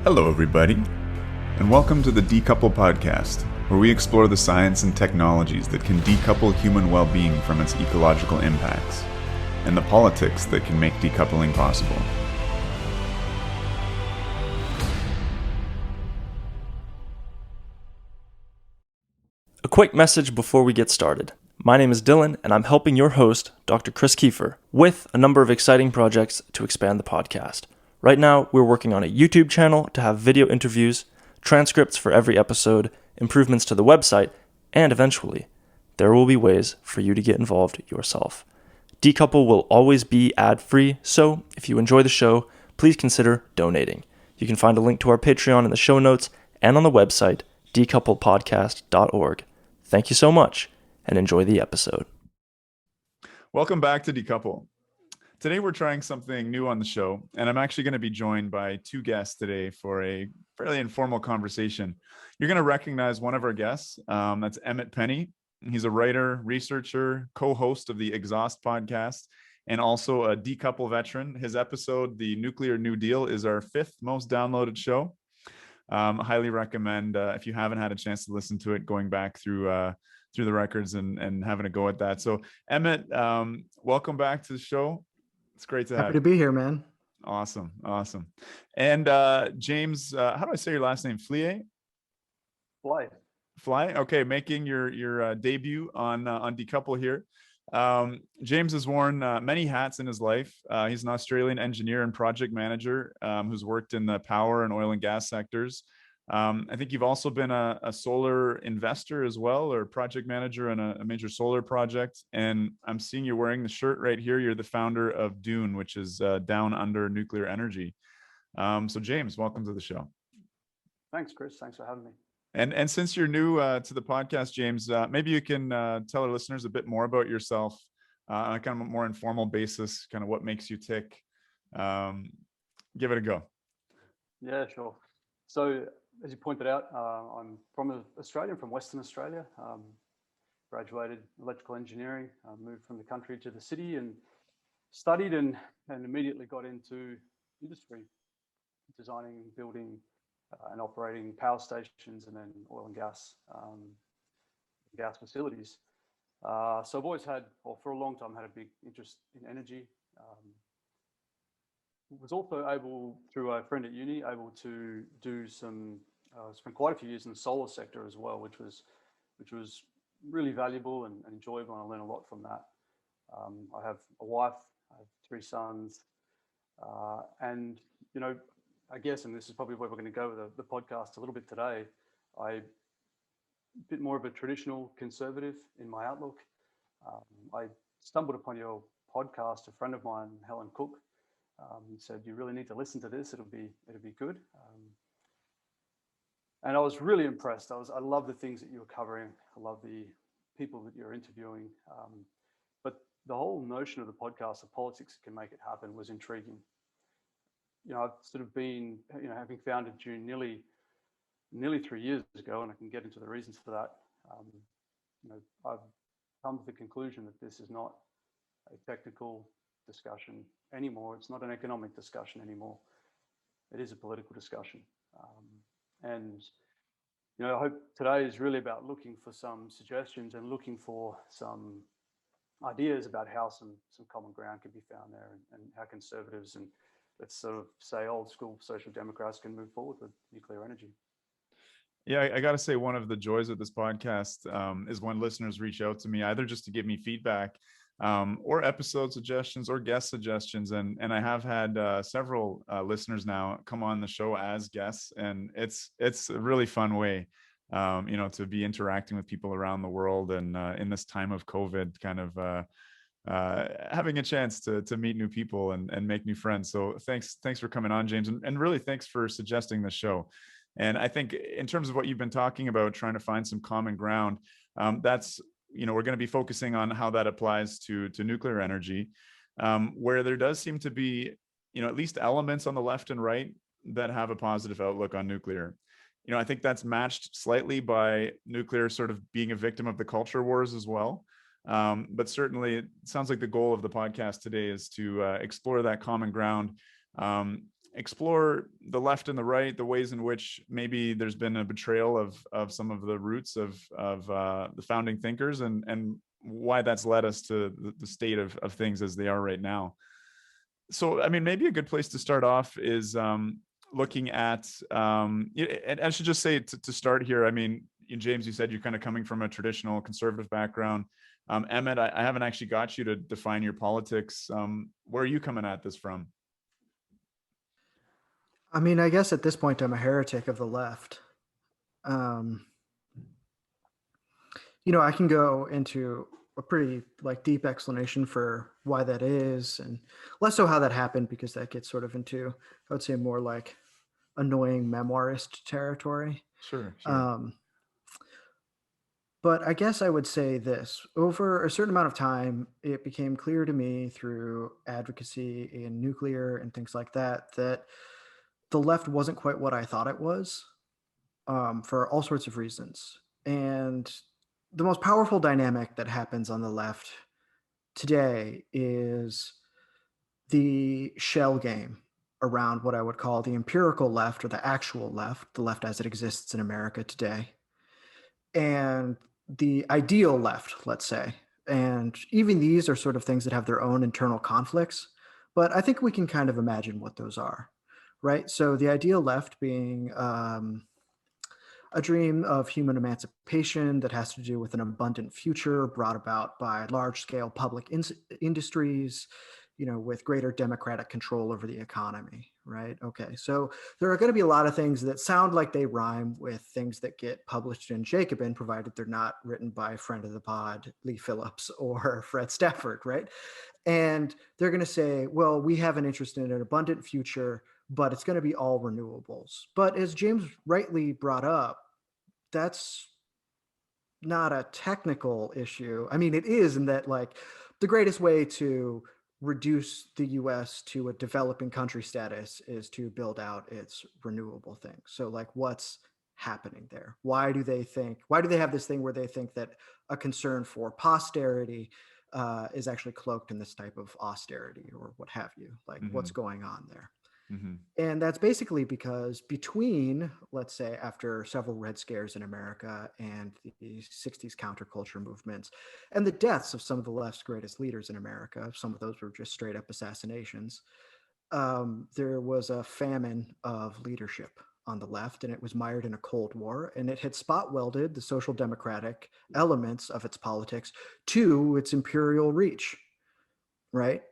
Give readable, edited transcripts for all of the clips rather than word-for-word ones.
Hello, everybody, and welcome to the Decouple podcast, where we explore the science and technologies that can decouple human well-being from its ecological impacts, and the politics that can make decoupling possible. A quick message before we get started. My name is Dylan, and I'm helping your host, Dr. Chris Kiefer, with a number of exciting projects to expand the podcast. Right now, we're working on a YouTube channel to have video interviews, transcripts for every episode, improvements to the website, and eventually, there will be ways for you to get involved yourself. Decouple will always be ad-free, so if you enjoy the show, please consider donating. You can find a link to our Patreon in the show notes and on the website, decouplepodcast.org. Thank you so much, and enjoy the episode. Welcome back to Decouple. Today we're trying something new on the show, and I'm actually going to be joined by two guests today for a fairly informal conversation. You're going to recognize one of our guests. That's Emmet Penney. He's a writer, researcher, co-host of the Exhaust podcast, and also a Decouple veteran. His episode, The Nuclear New Deal, is our 5th most downloaded show. Highly recommend, if you haven't had a chance to listen to it, going back through the records and having a go at that. So Emmet, welcome back to the show. It's great to have you. Happy to be here, man. Awesome. And James, how do I say your last name? Fleay? Fleay. Okay, making your debut on Decouple here. James has worn many hats in his life. He's an Australian engineer and project manager who's worked in the power and oil and gas sectors. I think you've also been a solar investor as well, or project manager in a major solar project. And I'm seeing you wearing the shirt right here. You're the founder of Dune, which is down under nuclear energy. So James, welcome to the show. Thanks, Chris. Thanks for having me. And since you're new to the podcast, James, maybe you can tell our listeners a bit more about yourself on a kind of a more informal basis, kind of what makes you tick. Give it a go. Yeah, sure. So as you pointed out, I'm from Australia, from Western Australia. Graduated electrical engineering, moved from the country to the city and studied and immediately got into industry, designing, building, and operating power stations and then oil and gas facilities. So I've always had, or for a long time, had a big interest in energy. Was also able, through a friend at uni, able to do some, spent quite a few years in the solar sector as well, which was really valuable and enjoyable, and I learned a lot from that. I have a wife, I have 3 sons, and I guess, and this is probably where we're going to go with the podcast a little bit today, I'm a bit more of a traditional conservative in my outlook. I stumbled upon your podcast. A friend of mine, Helen Cook, said, "You really need to listen to this. It'll be good." And I was really impressed. I love the things that you were covering. I love the people that you're interviewing. But the whole notion of the podcast, the politics that can make it happen, was intriguing. I've sort of been, having founded Dune nearly 3 years ago, and I can get into the reasons for that. I've come to the conclusion that this is not a technical discussion anymore. It's not an economic discussion anymore. It is a political discussion. And I hope today is really about looking for some suggestions and looking for some ideas about how some common ground can be found there, and how conservatives and, let's sort of say, old school social democrats can move forward with nuclear energy. Yeah, I got to say, one of the joys of this podcast is when listeners reach out to me, either just to give me feedback or episode suggestions or guest suggestions. And I have had several listeners now come on the show as guests, and it's a really fun way, to be interacting with people around the world. And in this time of COVID, kind of having a chance to meet new people and make new friends. So thanks for coming on, James, and really thanks for suggesting the show. And I think in terms of what you've been talking about, trying to find some common ground, that's, we're going to be focusing on how that applies to nuclear energy, where there does seem to be, at least elements on the left and right that have a positive outlook on nuclear. I think that's matched slightly by nuclear sort of being a victim of the culture wars as well. But certainly it sounds like the goal of the podcast today is to explore that common ground explore the left and the right, the ways in which maybe there's been a betrayal of some of the roots of the founding thinkers, and why that's led us to the state of things as they are right now. So, I mean, maybe a good place to start off is looking at, and I should just say to start here, I mean, James, you said you're kind of coming from a traditional conservative background. Emmet, I haven't actually got you to define your politics. Where are you coming at this from? I mean, I guess at this point, I'm a heretic of the left. I can go into a pretty deep explanation for why that is, and less so how that happened, because that gets sort of into, I would say, more like annoying memoirist territory. Sure. But I guess I would say this: over a certain amount of time, it became clear to me through advocacy in nuclear and things like that, that the left wasn't quite what I thought it was, for all sorts of reasons. And the most powerful dynamic that happens on the left today is the shell game around what I would call the empirical left, or the actual left, the left as it exists in America today, and the ideal left, let's say. And even these are sort of things that have their own internal conflicts, but I think we can kind of imagine what those are, right? So the ideal left being a dream of human emancipation that has to do with an abundant future brought about by large-scale public industries, with greater democratic control over the economy, right? Okay, so there are going to be a lot of things that sound like they rhyme with things that get published in Jacobin, provided they're not written by a friend of the pod, Lee Phillips or Fred Stafford, right? And they're going to say, well, we have an interest in an abundant future, but it's going to be all renewables. But as James rightly brought up, that's not a technical issue. I mean, it is, in that the greatest way to reduce the US to a developing country status is to build out its renewable thing. So what's happening there? Why do they have this thing where they think that a concern for posterity is actually cloaked in this type of austerity or what have you? What's going on there? Mm-hmm. And that's basically because between, let's say, after several Red Scares in America and the 60s counterculture movements and the deaths of some of the left's greatest leaders in America, some of those were just straight up assassinations, there was a famine of leadership on the left, and it was mired in a Cold War, and it had spot welded the social democratic elements of its politics to its imperial reach, right?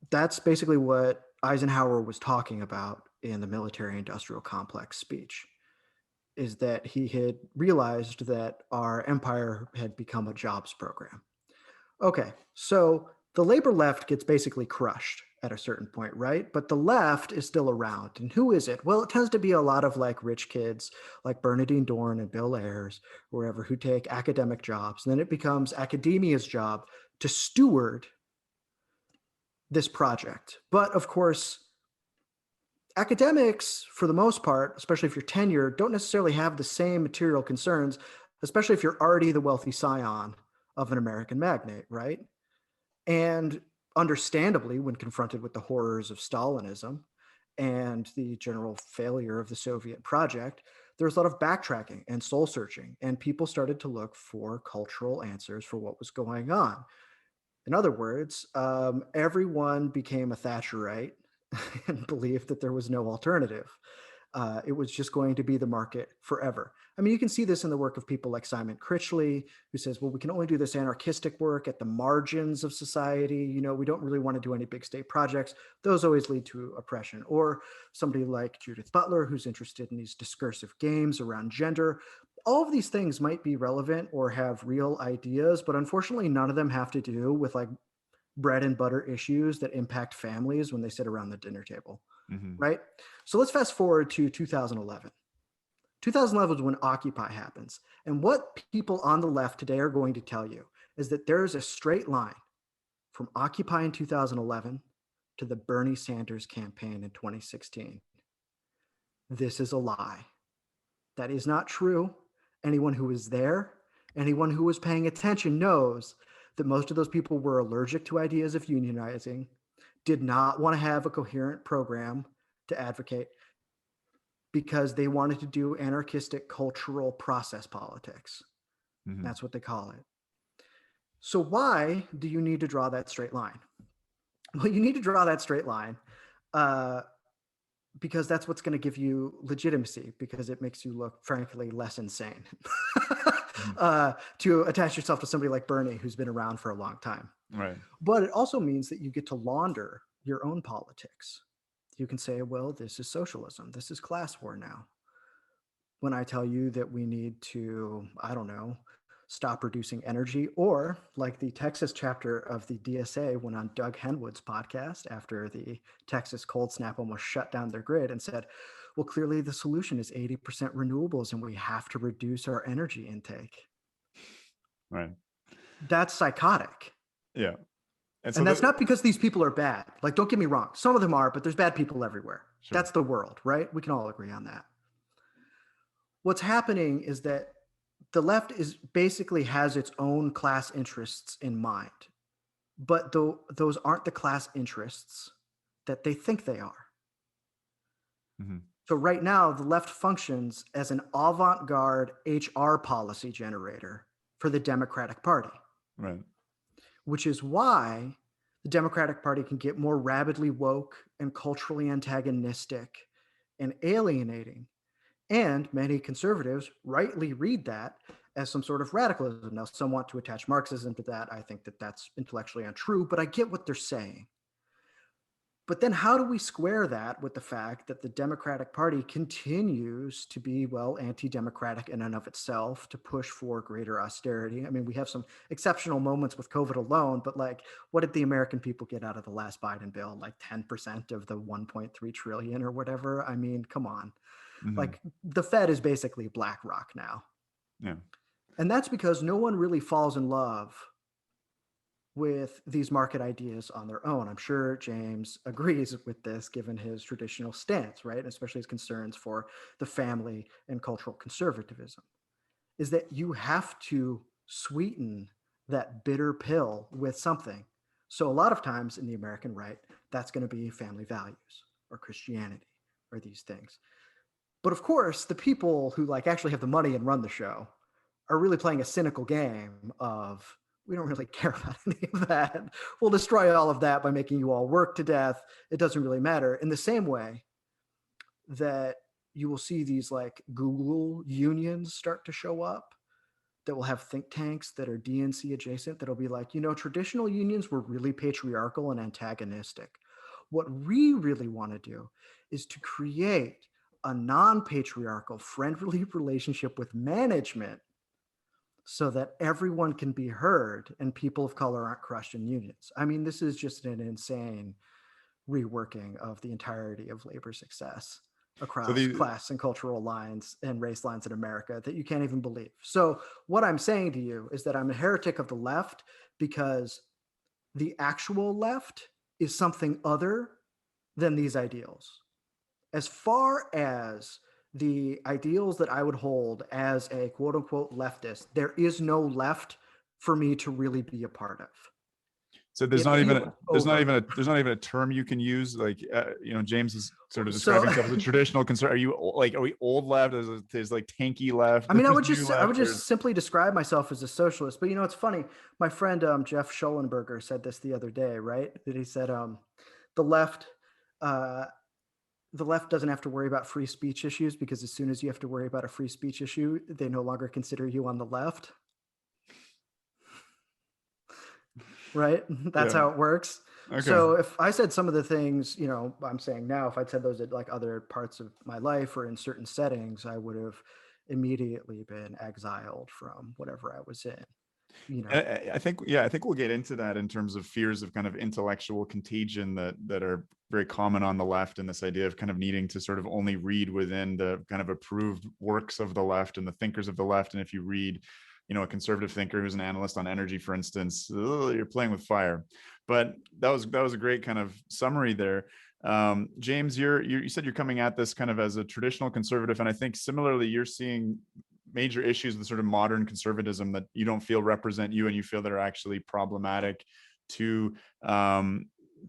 That's basically what Eisenhower was talking about in the military-industrial complex speech, is that he had realized that our empire had become a jobs program. Okay, so the labor left gets basically crushed at a certain point, right? But the left is still around. And who is it? Well, it tends to be a lot of rich kids like Bernardine Dohrn and Bill Ayers, or wherever, who take academic jobs. And then it becomes academia's job to steward this project. But of course, academics, for the most part, especially if you're tenured, don't necessarily have the same material concerns, especially if you're already the wealthy scion of an American magnate, right? And understandably, when confronted with the horrors of Stalinism and the general failure of the Soviet project, there was a lot of backtracking and soul searching, and people started to look for cultural answers for what was going on. In other words, everyone became a Thatcherite and believed that there was no alternative. It was just going to be the market forever. I mean, you can see this in the work of people like Simon Critchley, who says, well, we can only do this anarchistic work at the margins of society. We don't really want to do any big state projects. Those always lead to oppression. Or somebody like Judith Butler, who's interested in these discursive games around gender. All of these things might be relevant or have real ideas, but unfortunately, none of them have to do with bread and butter issues that impact families when they sit around the dinner table, right? So let's fast forward to 2011. 2011 is when Occupy happens. And what people on the left today are going to tell you is that there is a straight line from Occupy in 2011 to the Bernie Sanders campaign in 2016. This is a lie. That is not true. Anyone who was there, anyone who was paying attention knows that most of those people were allergic to ideas of unionizing, did not want to have a coherent program to advocate because they wanted to do anarchistic cultural process politics. Mhm. That's what they call it. So why do you need to draw that straight line? Well, you need to draw that straight line because that's what's going to give you legitimacy, because it makes you look, frankly, less insane to attach yourself to somebody like Bernie, who's been around for a long time. Right. But it also means that you get to launder your own politics. You can say, well, this is socialism. This is class war now. When I tell you that we need to, I don't know, stop reducing energy, or like the Texas chapter of the DSA went on Doug Henwood's podcast after the Texas cold snap almost shut down their grid and said, well, clearly the solution is 80% renewables and we have to reduce our energy intake. Right. That's psychotic. Yeah. And that's not because these people are bad. Like, don't get me wrong. Some of them are, but there's bad people everywhere. Sure. That's the world, right? We can all agree on that. What's happening is that the left is basically has its own class interests in mind, but those aren't the class interests that they think they are. Mm-hmm. So right now, the left functions as an avant-garde HR policy generator for the Democratic Party. Right. Which is why the Democratic Party can get more rabidly woke and culturally antagonistic and alienating. And many conservatives rightly read that as some sort of radicalism. Now, some want to attach Marxism to that. I think that that's intellectually untrue, but I get what they're saying. But then how do we square that with the fact that the Democratic Party continues to be, well, anti-democratic in and of itself, to push for greater austerity? I mean, we have some exceptional moments with COVID alone, but like, what did the American people get out of the last Biden bill? Like 10% of the 1.3 trillion or whatever? I mean, come on. Mm-hmm. Like, the Fed is basically BlackRock now. Yeah. And that's because no one really falls in love with these market ideas on their own. I'm sure James agrees with this, given his traditional stance, right? Especially his concerns for the family and cultural conservatism, is that you have to sweeten that bitter pill with something. So a lot of times in the American right, that's going to be family values or Christianity or these things. But of course, the people who like actually have the money and run the show are really playing a cynical game of, we don't really care about any of that. We'll destroy all of that by making you all work to death. It doesn't really matter. In the same way that you will see these like Google unions start to show up that will have think tanks that are DNC adjacent, that'll be like, you know, traditional unions were really patriarchal and antagonistic. What we really want to do is to create a non-patriarchal, friendly relationship with management so that everyone can be heard and people of color aren't crushed in unions. I mean, this is just an insane reworking of the entirety of labor success across class and cultural lines and race lines in America that you can't even believe. So what I'm saying to you is that I'm a heretic of the left because the actual left is something other than these ideals. As far as the ideals that I would hold as a quote unquote leftist, there is no left for me to really be a part of. So there's not even a term you can use. Like, you know, James is sort of describing himself as a traditional conservative. Are we old left? Is like tanky left? I mean, I would just simply describe myself as a socialist. But you know, it's funny. My friend Jeff Schollenberger said this the other day, right? That he said the left doesn't have to worry about free speech issues because as soon as you have to worry about a free speech issue, they no longer consider you on the left. Right? That's how it works. Okay. So if I said some of the things, you know, I'm saying now, if I'd said those at like other parts of my life or in certain settings, I would have immediately been exiled from whatever I was in. You know, I think we'll get into that in terms of fears of kind of intellectual contagion that are very common on the left, and this idea of kind of needing to sort of only read within the kind of approved works of the left and the thinkers of the left. And if you read, you know, a conservative thinker who's an analyst on energy, for instance, you're playing with fire. But that was a great kind of summary there. James, you said you're coming at this kind of as a traditional conservative, and I think similarly you're seeing major issues with sort of modern conservatism that you don't feel represent you and you feel that are actually problematic to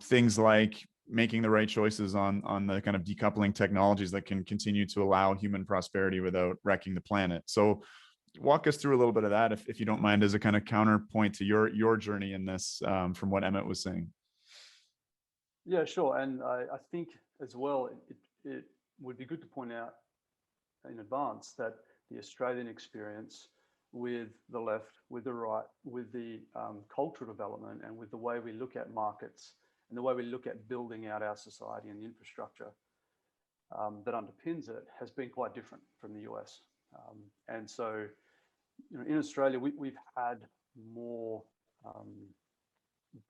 things like making the right choices on the kind of decoupling technologies that can continue to allow human prosperity without wrecking the planet. So walk us through a little bit of that, if you don't mind, as a kind of counterpoint to your journey in this, from what Emmet was saying. Yeah, sure. And I think as well, it would be good to point out in advance that the Australian experience with the left, with the right, with the cultural development, and with the way we look at markets and the way we look at building out our society and the infrastructure that underpins it has been quite different from the US. And so, in Australia, we've had more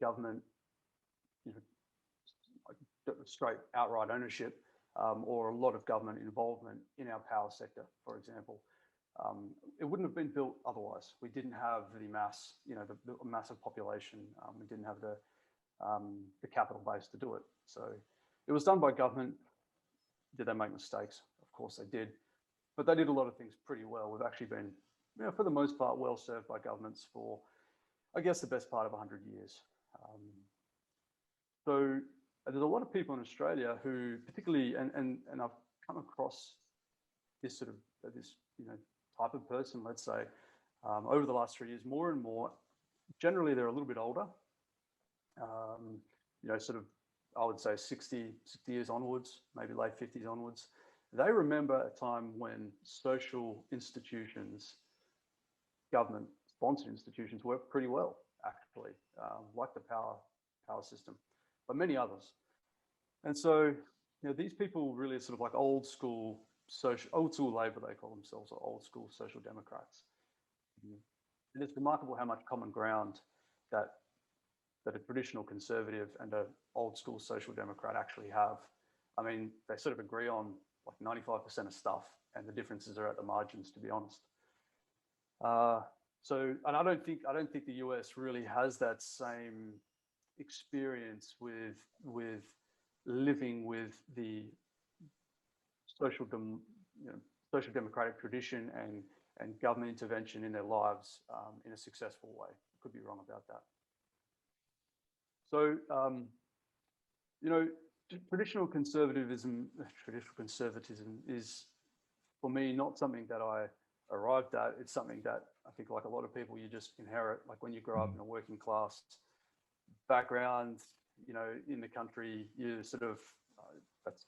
government, like straight outright ownership, or a lot of government involvement in our power sector, for example. It wouldn't have been built otherwise. We didn't have the mass, the massive population. We didn't have the capital base to do it. So it was done by government. Did they make mistakes? Of course they did, but they did a lot of things pretty well. We've actually been, for the most part, well served by governments for, I guess, the best part of 100 years. So there's a lot of people in Australia who, particularly, and I've come across this sort of this type of person, let's say, over the last 3 years, more and more. Generally, they're a little bit older. Sort of, I would say 60 years onwards, maybe late 50s onwards. They remember a time when social institutions, government-sponsored institutions, worked pretty well, actually, like the power system, but many others. And so, these people really are sort of like old school Labour, they call themselves, or old school social democrats. And it's remarkable how much common ground that a traditional conservative and an old school social democrat actually have. I mean, they sort of agree on like 95% of stuff, and the differences are at the margins, to be honest. So, and I don't think the US really has that same experience with living with the social democratic tradition and government intervention in their lives in a successful way. Could be wrong about that. So, traditional conservatism is, for me, not something that I arrived at. It's something that I think, like a lot of people, you just inherit. Like when you grow up in a working class background, in the country, you sort of that's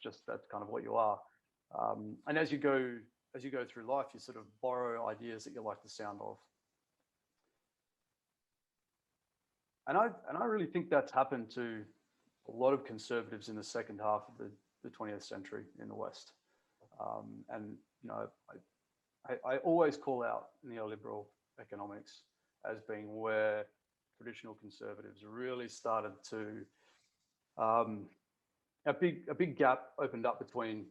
kind of what you are. And as you go through life, you sort of borrow ideas that you like the sound of. And I really think that's happened to a lot of conservatives in the second half of the 20th century in the West. And I always call out neoliberal economics as being where traditional conservatives really started to a big gap opened up between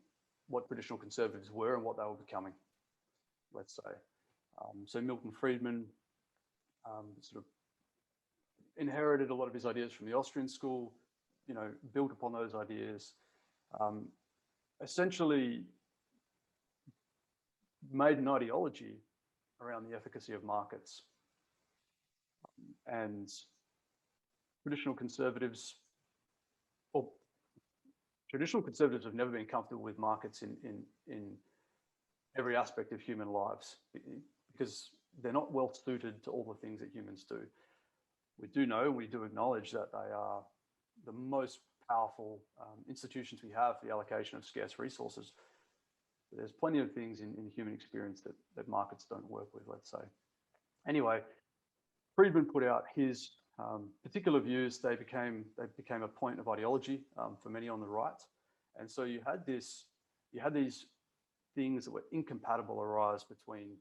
what traditional conservatives were and what they were becoming, let's say. So Milton Friedman sort of inherited a lot of his ideas from the Austrian school, built upon those ideas, essentially made an ideology around the efficacy of markets. And traditional conservatives have never been comfortable with markets in every aspect of human lives because they're not well suited to all the things that humans do. We do acknowledge that they are the most powerful institutions we have for the allocation of scarce resources. But there's plenty of things in human experience that markets don't work with, let's say. Anyway, Friedman put out his particular views. They became a point of ideology for many on the right, and so you had these things that were incompatible arise between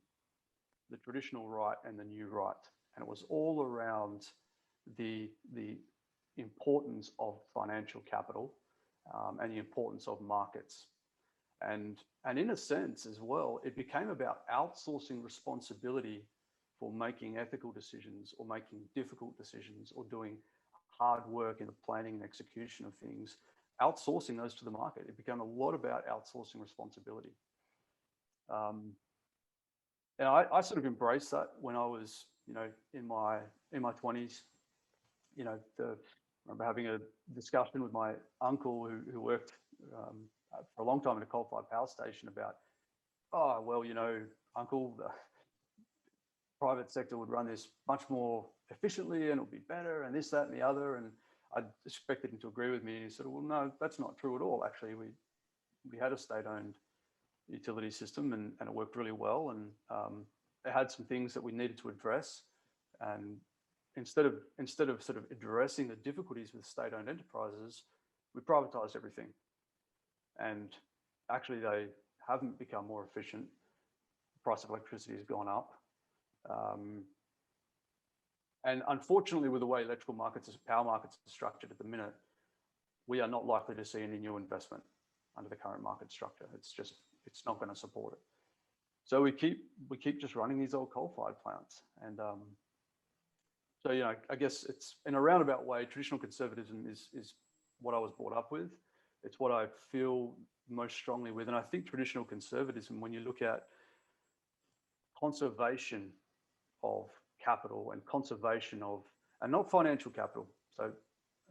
the traditional right and the new right, and it was all around the importance of financial capital and the importance of markets, and in a sense as well, it became about outsourcing responsibility for making ethical decisions or making difficult decisions or doing hard work in the planning and execution of things, outsourcing those to the market. It became a lot about outsourcing responsibility. And I sort of embraced that when I was, in my 20s. remember having a discussion with my uncle who worked for a long time in a coal-fired power station about, oh, well, uncle, the private sector would run this much more efficiently and it would be better and this, that, and the other. And I expected him to agree with me. And he said, well, no, that's not true at all. Actually, we had a state-owned utility system and it worked really well. And it had some things that we needed to address. And instead of sort of addressing the difficulties with state-owned enterprises, we privatized everything. And actually, they haven't become more efficient. The price of electricity has gone up. And unfortunately, with the way electrical markets, power markets are structured at the minute, we are not likely to see any new investment under the current market structure. It's not going to support it. So we keep just running these old coal-fired plants. And so, I guess it's in a roundabout way, traditional conservatism is what I was brought up with. It's what I feel most strongly with. And I think traditional conservatism, when you look at conservation of capital and conservation of, and not financial capital. So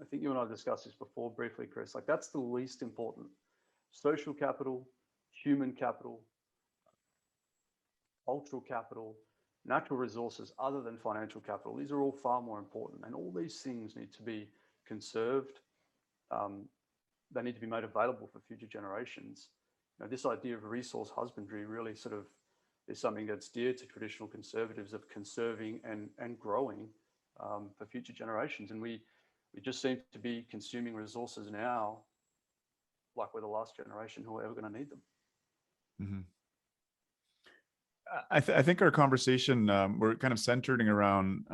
I think you and I discussed this before briefly, Chris, like that's the least important. Social capital, human capital, cultural capital, natural resources other than financial capital. These are all far more important. And all these things need to be conserved. They need to be made available for future generations. This idea of resource husbandry really sort of is something that's dear to traditional conservatives, of conserving and growing for future generations. And we just seem to be consuming resources now like we're the last generation who are ever going to need them. Mm-hmm. I think our conversation, we're kind of centering around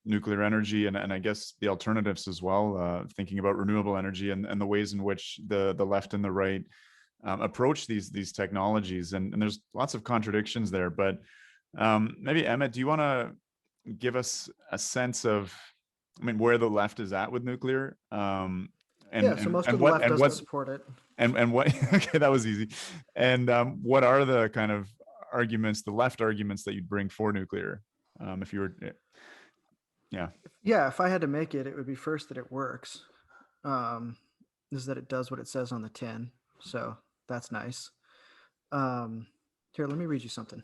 nuclear energy and I guess the alternatives as well, thinking about renewable energy and the ways in which the left and the right approach these technologies. And there's lots of contradictions there, but maybe Emmet, do you want to give us a sense of, where the left is at with nuclear? So most of the left doesn't support it. And what, okay, that was easy. And what are the kind of arguments, the left arguments that you'd bring for nuclear? If you were, if I had to make it, it would be first that it works. Is that it does what it says on the tin. So that's nice. Here, let me read you something.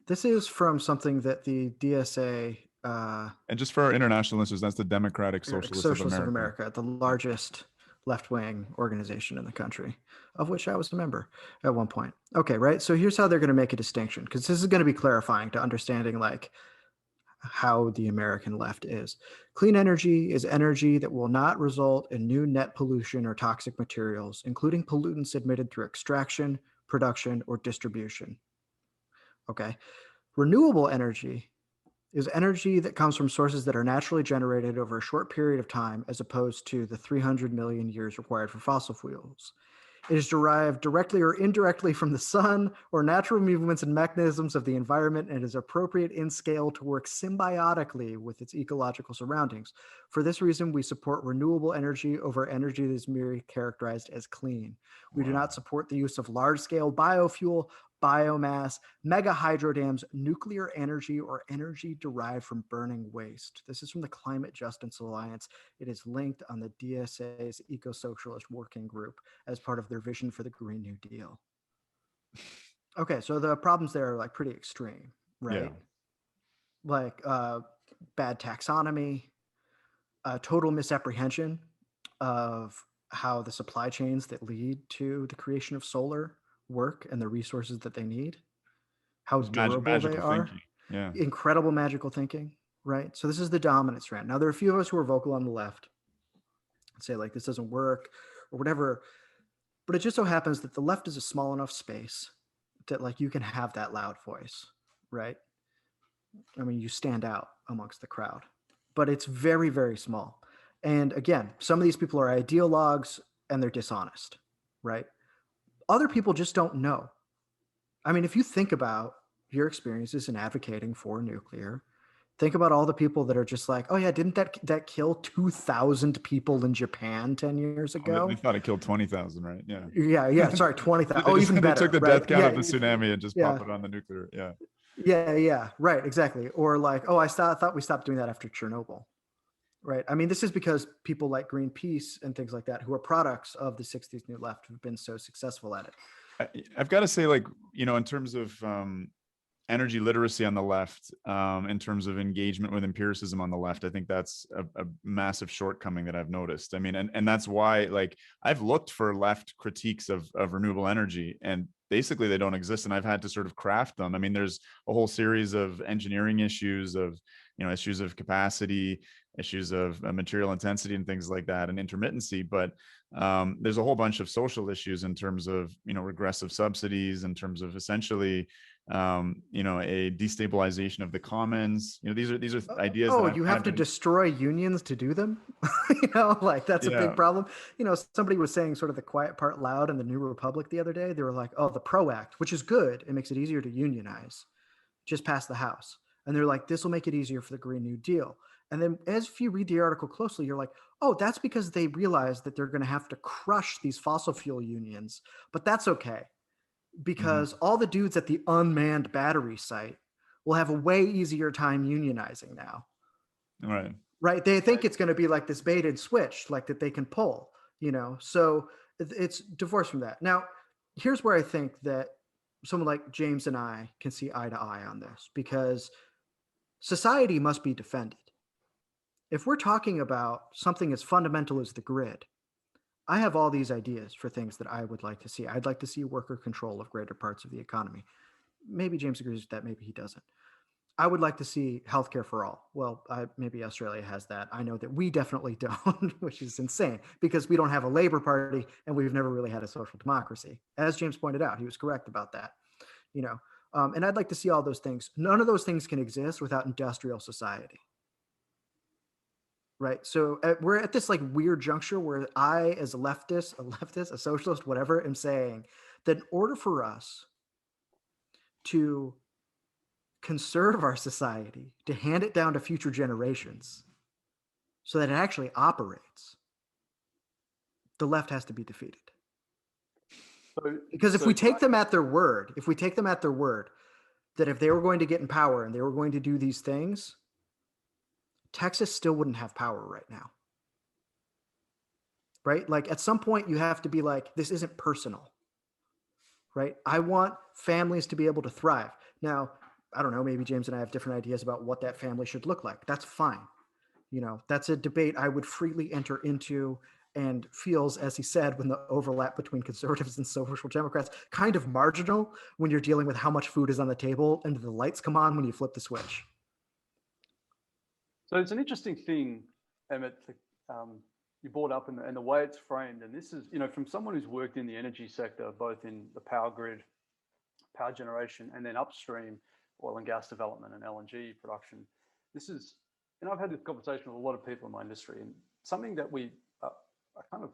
This is from something that the DSA, and just for our international listeners, that's the Democratic Socialists of America, the largest left-wing organization in the country, of which I was a member at one point. Okay, right? So here's how they're going to make a distinction, because this is going to be clarifying to understanding like how the American left is. Clean energy is energy that will not result in new net pollution or toxic materials, including pollutants emitted through extraction, production, or distribution. Okay. Renewable energy is energy that comes from sources that are naturally generated over a short period of time, as opposed to the 300 million years required for fossil fuels. It is derived directly or indirectly from the sun or natural movements and mechanisms of the environment, and is appropriate in scale to work symbiotically with its ecological surroundings. For this reason, we support renewable energy over energy that is merely characterized as clean. We do not support the use of large-scale biofuel, biomass, mega hydro dams, nuclear energy, or energy derived from burning waste. This is from the Climate Justice Alliance. It is linked on the DSA's eco-socialist working group as part of their vision for the Green New Deal. Okay, so the problems there are like pretty extreme, right? Yeah. Like bad taxonomy, total misapprehension of how the supply chains that lead to the creation of solar work and the resources that they need, how durable they are. Thinking. Yeah. Incredible magical thinking, right? So this is the dominant strand. Now, there are a few of us who are vocal on the left and say like this doesn't work or whatever, but it just so happens that the left is a small enough space that like you can have that loud voice, right? You stand out amongst the crowd, but it's very, very small. And again, some of these people are ideologues and they're dishonest, right? Other people just don't know. If you think about your experiences in advocating for nuclear, think about all the people that are just like, oh yeah, didn't that kill 2,000 people in Japan 10 years ago? They thought it killed 20,000, right? Yeah. Sorry, 20,000. Oh, even better. They took the right? death count of the tsunami and just popped it on the nuclear. Yeah. Right. Exactly. Or like, oh, I thought we stopped doing that after Chernobyl. Right. I mean, this is because people like Greenpeace and things like that, who are products of the 60s New Left, have been so successful at it. I've got to say, like, in terms of energy literacy on the left, in terms of engagement with empiricism on the left, I think that's a massive shortcoming that I've noticed. I mean, and that's why, like, I've looked for left critiques of renewable energy, and basically they don't exist, and I've had to sort of craft them. I mean, there's a whole series of engineering issues, of issues of capacity, issues of material intensity and things like that, and intermittency, but there's a whole bunch of social issues in terms of regressive subsidies, in terms of essentially a destabilization of the commons. These are ideas that You I've kind have of to been, destroy unions to do them. Like, that's a big yeah. problem. Somebody was saying sort of the quiet part loud in the New Republic the other day. They were like, oh, the PRO Act, which is good. It makes it easier to unionize, just passed the House. And they're like, this will make it easier for the Green New Deal. And then if you read the article closely, you're like, oh, that's because they realize that they're going to have to crush these fossil fuel unions. But that's okay, because all the dudes at the unmanned battery site will have a way easier time unionizing now. Right. Right. They think it's going to be like this bait and switch, like that they can pull, so it's divorced from that. Now, here's where I think that someone like James and I can see eye to eye on this, because society must be defended. If we're talking about something as fundamental as the grid, I have all these ideas for things that I would like to see. I'd like to see worker control of greater parts of the economy. Maybe James agrees with that, maybe he doesn't. I would like to see healthcare for all. Well, maybe Australia has that. I know that we definitely don't, which is insane, because we don't have a Labor Party and we've never really had a social democracy. As James pointed out, he was correct about that. And I'd like to see all those things. None of those things can exist without industrial society. Right. So we're at this like weird juncture where I, as a leftist, a socialist, whatever, am saying that in order for us to conserve our society, to hand it down to future generations so that it actually operates, the left has to be defeated. Because if we take them at their word, that if they were going to get in power and they were going to do these things, Texas still wouldn't have power right now. Right? Like, at some point you have to be like, this isn't personal. Right? I want families to be able to thrive. Now, I don't know, maybe James and I have different ideas about what that family should look like. That's fine. That's a debate I would freely enter into, and feels, as he said, when the overlap between conservatives and social democrats, kind of marginal when you're dealing with how much food is on the table and the lights come on when you flip the switch. So it's an interesting thing, Emmet, you brought up, and the way it's framed. And this is, from someone who's worked in the energy sector, both in the power grid, power generation, and then upstream oil and gas development and LNG production. This is, I've had this conversation with a lot of people in my industry, and something that we are kind of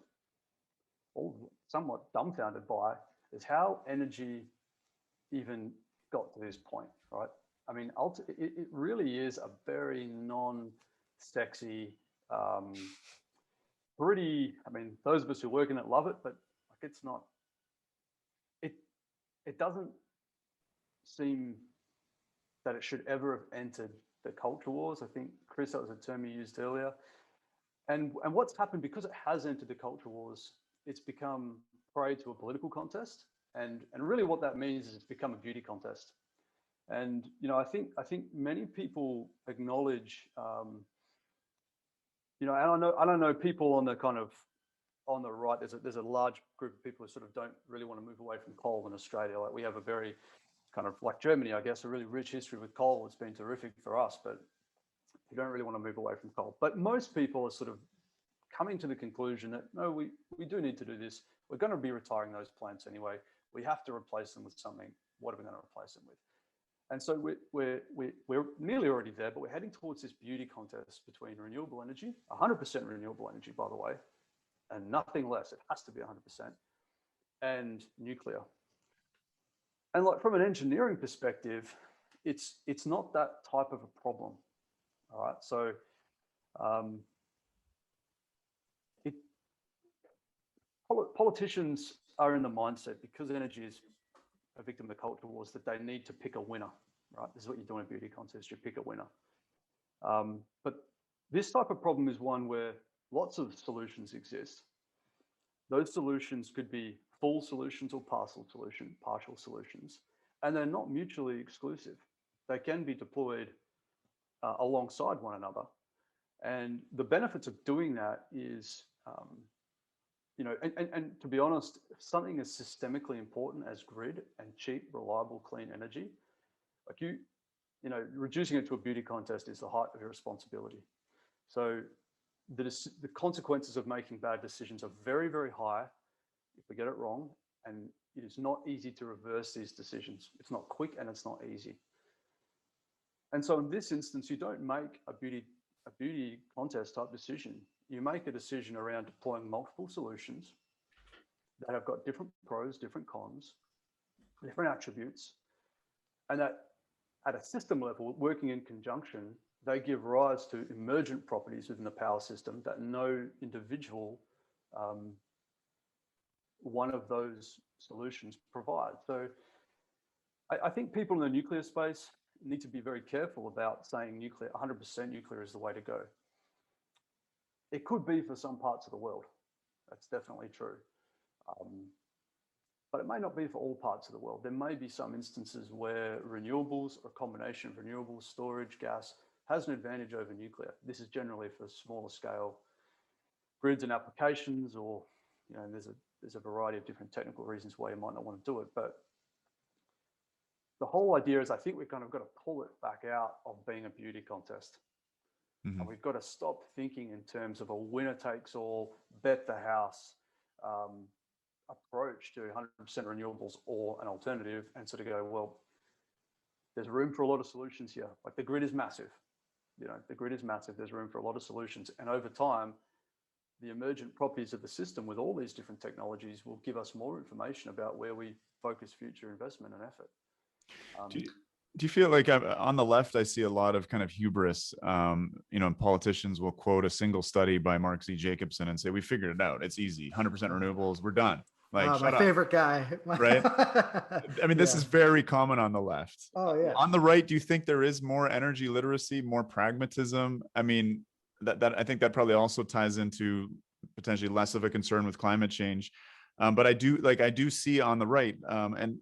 all somewhat dumbfounded by is how energy even got to this point, right? I mean, it really is a very non-sexy, pretty, I mean, those of us who work in it love it, but like, it's not, it doesn't seem that it should ever have entered the culture wars. I think, Chris, that was a term you used earlier. And what's happened, because it has entered the culture wars, it's become prey to a political contest. And really what that means is it's become a beauty contest. And, I think many people acknowledge, and I don't know people on the kind of, on the right, there's a large group of people who sort of don't really want to move away from coal in Australia. Like, we have a very kind of, like Germany, I guess, a really rich history with coal. It's been terrific for us, but you don't really want to move away from coal. But most people are sort of coming to the conclusion that, no, we do need to do this. We're going to be retiring those plants anyway. We have to replace them with something. What are we going to replace them with? And so we're nearly already there, but we're heading towards this beauty contest between renewable energy, 100% renewable energy, by the way, and nothing less. It has to be 100%, and nuclear. And like, from an engineering perspective, it's not that type of a problem. All right, so politicians are in the mindset, because energy is a victim of the culture wars, that they need to pick a winner. Right, this is what you do in a beauty contest: you pick a winner. But This type of problem is one where lots of solutions exist. Those solutions could be full solutions or partial solutions, and they're not mutually exclusive. They can be deployed alongside one another. And the benefits of doing that is, and to be honest, something as systemically important as grid and cheap, reliable, clean energy, like reducing it to a beauty contest is the height of irresponsibility. So the consequences of making bad decisions are very, very high if we get it wrong, and it is not easy to reverse these decisions. It's not quick and it's not easy. And so in this instance, you don't make a beauty contest type decision. You make a decision around deploying multiple solutions that have got different pros, different cons, different attributes, and that at a system level, working in conjunction, they give rise to emergent properties within the power system that no individual one of those solutions provide. So I think people in the nuclear space need to be very careful about saying 100% nuclear is the way to go. It could be for some parts of the world. That's definitely true. But it may not be for all parts of the world. There may be some instances where renewables, or a combination of renewables, storage, gas, has an advantage over nuclear. This is generally for smaller scale grids and applications, or there's a variety of different technical reasons why you might not want to do it. But the whole idea is, I think we've kind of got to pull it back out of being a beauty contest. Mm-hmm. And we've got to stop thinking in terms of a winner takes all, bet the house approach to 100% renewables or an alternative, and sort of go, well, there's room for a lot of solutions here. Like the grid is massive. The grid is massive. There's room for a lot of solutions. And over time, the emergent properties of the system with all these different technologies will give us more information about where we focus future investment and effort. Do you feel like on the left, I see a lot of kind of hubris? Politicians will quote a single study by Mark Z. Jacobson and say, we figured it out. It's easy. 100% renewables. We're done. Like, my favorite guy. Right? I mean, this is very common on the left. Oh, yeah. On the right, do you think there is more energy literacy, more pragmatism? I mean, that I think that probably also ties into potentially less of a concern with climate change. But I do see on the right, and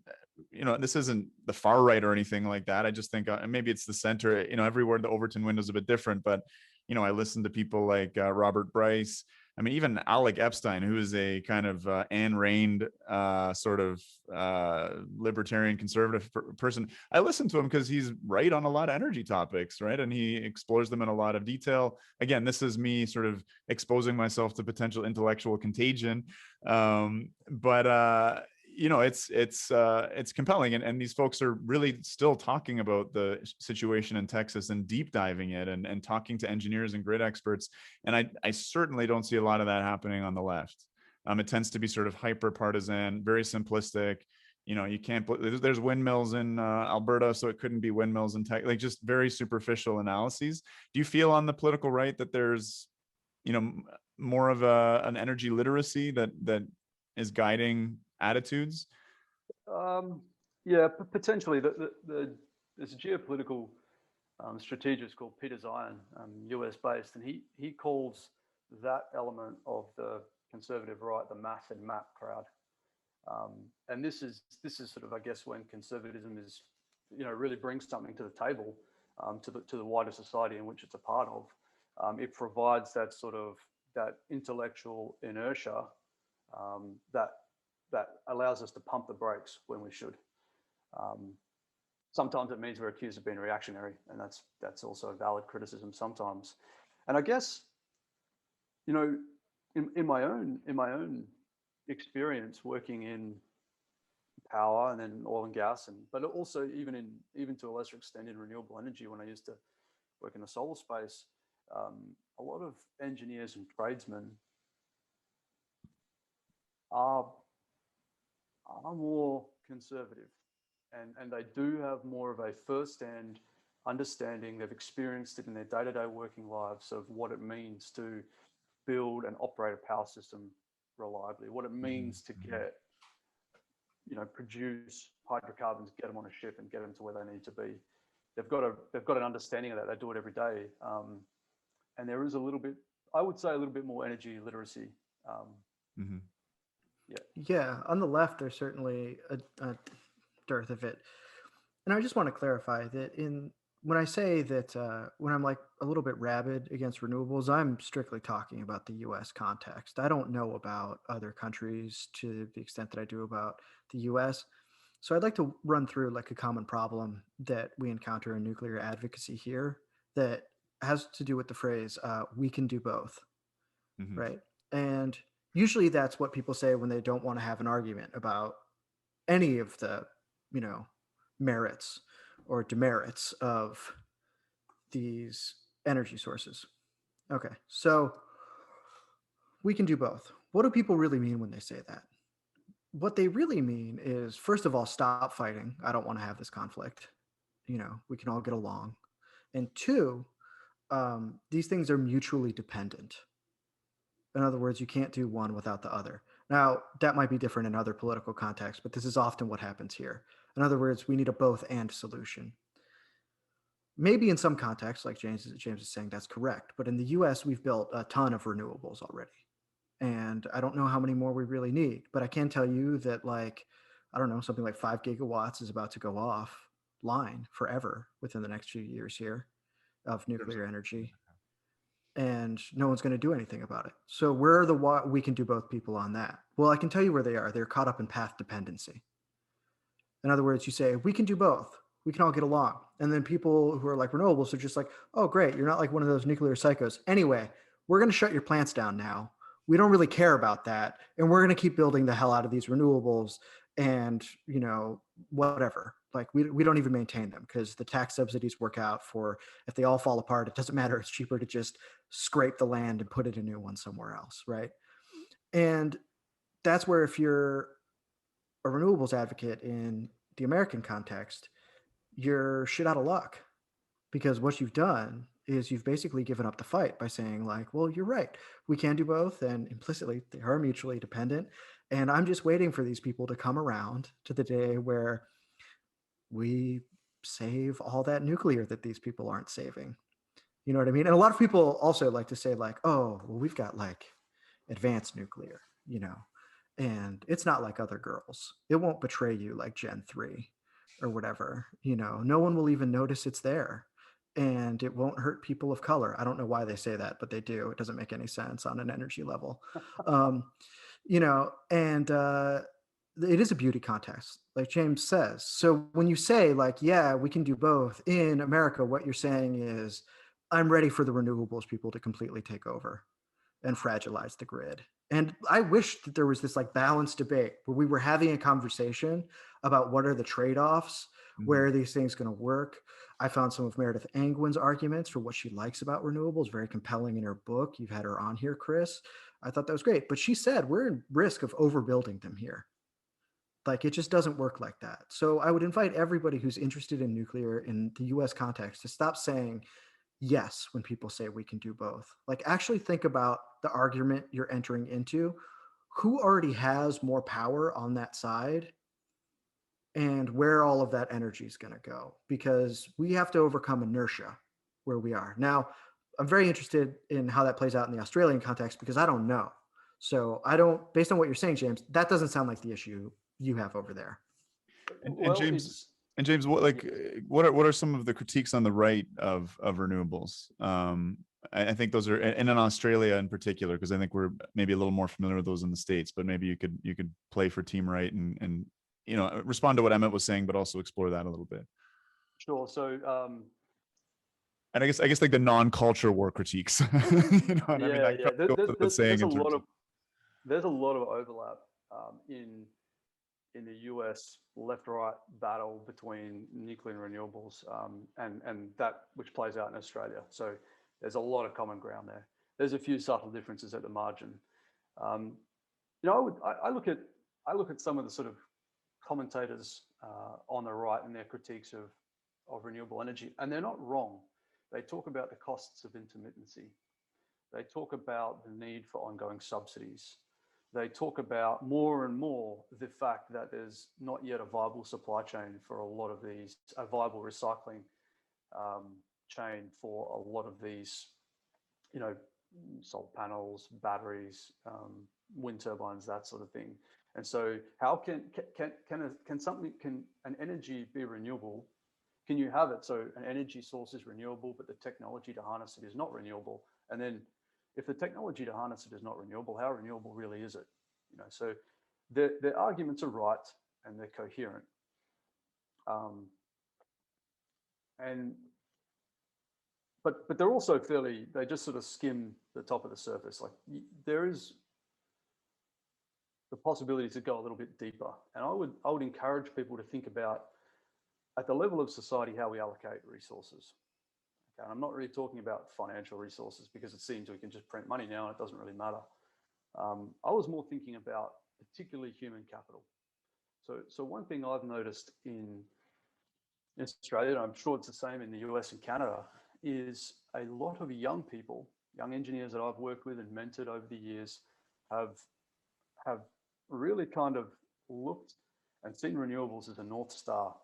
this isn't the far right or anything like that. I just think maybe it's the center. Everywhere the Overton window is a bit different, but I listen to people like Robert Bryce. I mean, even Alec Epstein, who is a kind of Ayn Rand sort of libertarian conservative person. I listen to him because he's right on a lot of energy topics, right? And he explores them in a lot of detail. Again, this is me sort of exposing myself to potential intellectual contagion. It's compelling, and these folks are really still talking about the situation in Texas and deep diving it and talking to engineers and grid experts. And I certainly don't see a lot of that happening on the left. It tends to be sort of hyper partisan, very simplistic. You can't. There's windmills in Alberta, so it couldn't be windmills in Texas. Like just very superficial analyses. Do you feel on the political right that there's more of an energy literacy that is guiding attitudes? Yeah, potentially. There's a geopolitical strategist called Peter Zion, US based, and he calls that element of the conservative right the math and map crowd. And this is sort of, I guess, when conservatism is really brings something to the table to the wider society in which it's a part of. It provides that sort of that intellectual inertia that allows us to pump the brakes when we should. Sometimes it means we're accused of being reactionary, and that's also a valid criticism sometimes. And I guess, in my own experience working in power and then oil and gas, but also even to a lesser extent in renewable energy when I used to work in the solar space, a lot of engineers and tradesmen are more conservative, and they do have more of a first-hand understanding. They've experienced it in their day-to-day working lives of what it means to build and operate a power system reliably, what it means to get, produce hydrocarbons, get them on a ship and get them to where they need to be. They've got an understanding of that. They do it every day. and there is a little bit, I would say, a little bit more energy literacy. Mm-hmm. Yeah, on the left, there's certainly a dearth of it. And I just want to clarify that when I say that when I'm like a little bit rabid against renewables, I'm strictly talking about the US context. I don't know about other countries to the extent that I do about the US. So I'd like to run through like a common problem that we encounter in nuclear advocacy here that has to do with the phrase, we can do both, Mm-hmm. right? And usually that's what people say when they don't want to have an argument about any of the, you know, merits or demerits of these energy sources. Okay, so we can do both. What do people really mean when they say that? What they really mean is, first of all, stop fighting. I don't want to have this conflict. You know, we can all get along. And two, these things are mutually dependent. In other words, you can't do one without the other. Now, that might be different in other political contexts, but this is often what happens here. In other words, we need a both and solution. Maybe in some contexts, like James is saying, that's correct. But in the US, we've built a ton of renewables already. And I don't know how many more we really need, but I can tell you that, like, I don't know, something like 5 gigawatts is about to go offline forever within the next few years here of nuclear energy. And no one's going to do anything about it. So where are the we can do both people on that? Well, I can tell you where they are. They're caught up in path dependency. In other words, you say, we can do both. We can all get along. And then people who are like renewables are just like, oh, great. You're not like one of those nuclear psychos. Anyway, we're going to shut your plants down now. We don't really care about that. And we're going to keep building the hell out of these renewables and, you know, whatever. Like we don't even maintain them because the tax subsidies work out for if they all fall apart, it doesn't matter. It's cheaper to just scrape the land and put it a new one somewhere else. Right. And that's where if you're a renewables advocate in the American context, you're shit out of luck because what you've done is you've basically given up the fight by saying like, well, you're right. We can do both. And implicitly they are mutually dependent. And I'm just waiting for these people to come around to the day where we save all that nuclear that these people aren't saving. You know what I mean? And a lot of people also like to say like, oh, well, we've got like advanced nuclear, you know, and it's not like other girls. It won't betray you like Gen 3 or whatever, you know, no one will even notice it's there and it won't hurt people of color. I don't know why they say that, but they do. It doesn't make any sense on an energy level. You know, and it is a beauty contest, like James says. So when you say like, yeah, we can do both in America, what you're saying is, I'm ready for the renewables people to completely take over and fragilize the grid. And I wish that there was this like balanced debate where we were having a conversation about what are the trade-offs, where are these things going to work. I found some of Meredith Angwin's arguments for what she likes about renewables very compelling in her book. You've had her on here, Chris. I thought that was great. But she said we're in risk of overbuilding them here. Like it just doesn't work like that. So I would invite everybody who's interested in nuclear in the US context to stop saying yes when people say we can do both. Like actually think about the argument you're entering into. Who already has more power on that side and where all of that energy is going to go? Because we have to overcome inertia where we are. Now, I'm very interested in how that plays out in the Australian context because I don't know. So I don't, based on what you're saying, James, that doesn't sound like the issue you have over there. And James, what are some of the critiques on the right of renewables? I think those are, and in Australia in particular, because I think we're maybe a little more familiar with those in the States. But maybe you could play for Team Right and you know respond to what Emmet was saying, but also explore that a little bit. Sure. So. And I guess like the non-culture war critiques. You know what I mean? There's a lot of overlap in the US left-right battle between nuclear and renewables, and that which plays out in Australia. So there's a lot of common ground there. There's a few subtle differences at the margin. You know, I look at some of the sort of commentators on the right and their critiques of renewable energy, and they're not wrong. They talk about the costs of intermittency. They talk about the need for ongoing subsidies. They talk about more and more the fact that there's not yet a viable supply chain for a lot of these, a viable recycling chain for a lot of these solar panels, batteries, wind turbines, that sort of thing. And so how can an energy be renewable? Can you have it so an energy source is renewable, but the technology to harness it is not renewable? And then if the technology to harness it is not renewable, how renewable really is it? So their arguments are right and they're coherent. But they're also they just sort of skim the top of the surface. Like there is the possibility to go a little bit deeper. And I would encourage people to think about, at the level of society, how we allocate resources. Okay, and I'm not really talking about financial resources, because it seems we can just print money now and it doesn't really matter. I was more thinking about particularly human capital. So one thing I've noticed in Australia, and I'm sure it's the same in the US and Canada, is a lot of young people, young engineers that I've worked with and mentored over the years, have really kind of looked and seen renewables as a North Star.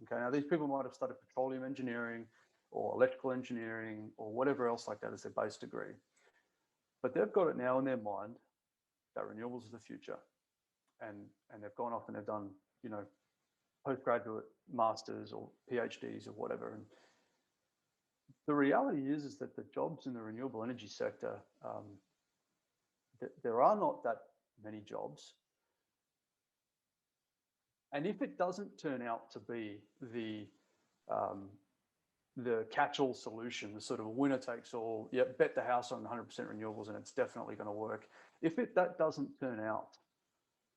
Okay, now these people might have studied petroleum engineering or electrical engineering or whatever else like that as their base degree. But they've got it now in their mind that renewables is the future. And they've gone off and they've done, postgraduate masters or PhDs or whatever. And the reality is that the jobs in the renewable energy sector, there are not that many jobs. And if it doesn't turn out to be the catch-all solution, the sort of winner takes all, bet the house on 100% renewables and it's definitely going to work. If that doesn't turn out,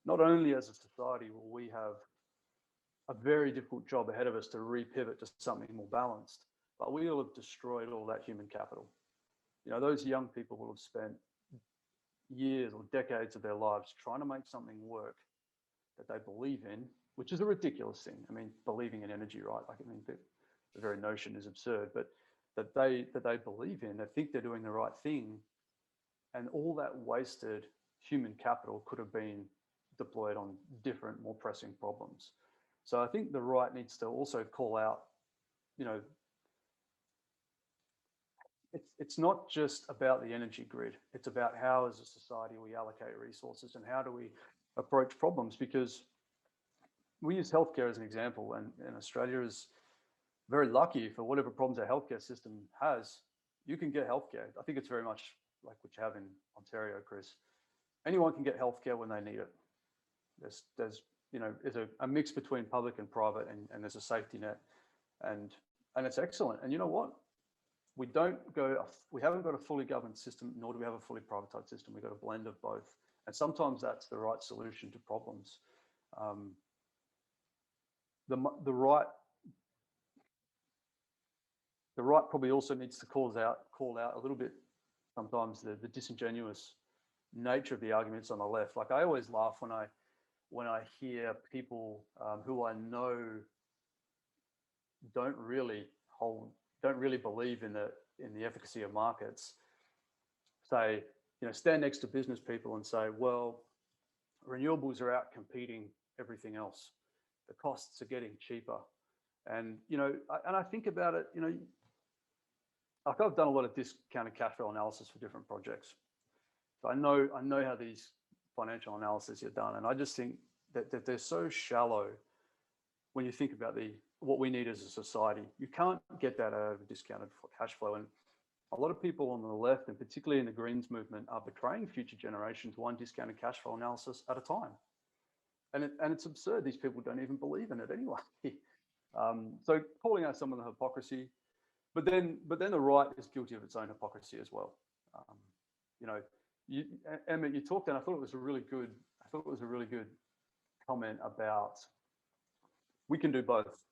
not only as a society will we have a very difficult job ahead of us to repivot to something more balanced, but we will have destroyed all that human capital. Those young people will have spent years or decades of their lives trying to make something work that they believe in, which is a ridiculous thing. I mean, believing in energy, right? The very notion is absurd, but that they believe in, they think they're doing the right thing, and all that wasted human capital could have been deployed on different, more pressing problems. So I think the right needs to also call out, it's not just about the energy grid. It's about how, as a society, we allocate resources and how do we approach problems. Because we use healthcare as an example, and Australia is very lucky for whatever problems our healthcare system has. You can get healthcare. I think it's very much like what you have in Ontario, Chris. Anyone can get healthcare when they need it. There's a mix between public and private, and there's a safety net, and it's excellent. And you know what? We haven't got a fully governed system, nor do we have a fully privatized system. We've got a blend of both. And sometimes that's the right solution to problems. The right probably also needs to call out a little bit sometimes the disingenuous nature of the arguments on the left. Like, I always laugh when I hear people who I know don't really believe in the efficacy of markets say, stand next to business people and say, well, renewables are out competing everything else. The costs are getting cheaper. And, I think about it, like, I've done a lot of discounted cash flow analysis for different projects. So I know how these financial analyses are done. And I just think that they're so shallow when you think about what we need as a society. You can't get that out of discounted cash flow. And a lot of people on the left, and particularly in the Greens movement, are betraying future generations one discounted cash flow analysis at a time. And it's absurd. These people don't even believe in it anyway. So calling out some of the hypocrisy, but then the right is guilty of its own hypocrisy as well. Emmet, you talked, and I thought it was a really good comment about we can do both.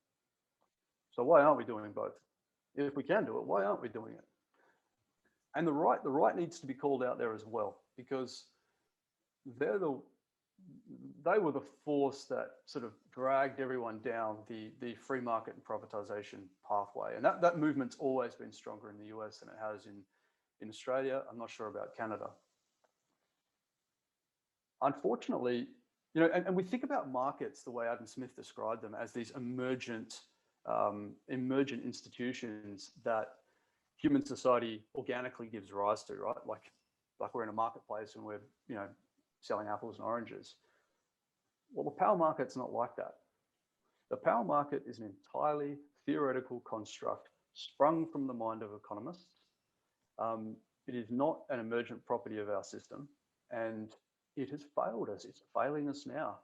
So why aren't we doing both? If we can do it, why aren't we doing it? And the right needs to be called out there as well, because they were the force that sort of dragged everyone down the free market and privatization pathway. And that movement's always been stronger in the US than it has in Australia. I'm not sure about Canada. Unfortunately, and we think about markets the way Adam Smith described them, as these emergent institutions that human society organically gives rise to, right? Like we're in a marketplace and we're, selling apples and oranges. Well, the power market's not like that. The power market is an entirely theoretical construct sprung from the mind of economists. It is not an emergent property of our system, and it has failed us. It's failing us now.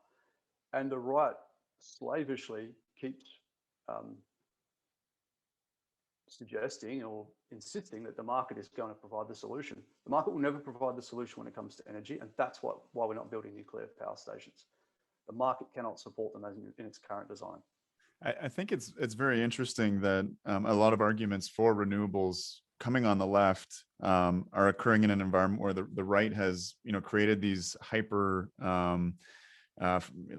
And the right slavishly keeps suggesting or insisting that the market is going to provide the solution. The market will never provide the solution when it comes to energy, and that's why we're not building nuclear power stations. The market cannot support them in its current design. I think it's very interesting that a lot of arguments for renewables coming on the left are occurring in an environment where the right has created these hyper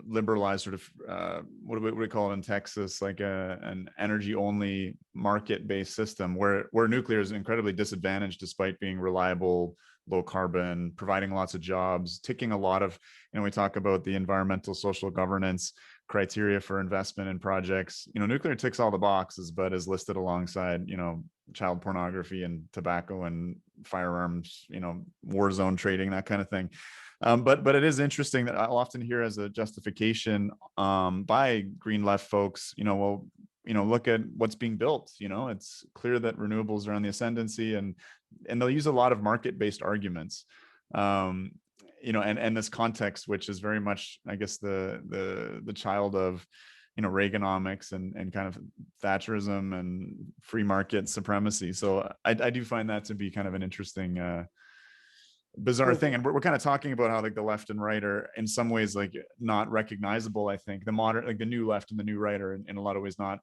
liberalized sort of what do we call it in Texas, like an energy only market based system where nuclear is incredibly disadvantaged despite being reliable, low carbon, providing lots of jobs, ticking a lot of, we talk about the environmental social governance criteria for investment in projects. Nuclear ticks all the boxes, but is listed alongside child pornography and tobacco and firearms, war zone trading, that kind of thing. But it is interesting that I'll often hear as a justification by green left folks, look at what's being built. It's clear that renewables are on the ascendancy, and they'll use a lot of market-based arguments. And this context, which is very much, I guess, the child of Reaganomics and kind of Thatcherism and free market supremacy. So I do find that to be kind of an interesting bizarre thing. And we're kind of talking about how like the left and right are in some ways like not recognizable. I think the modern, like the new left and the new right are in a lot of ways not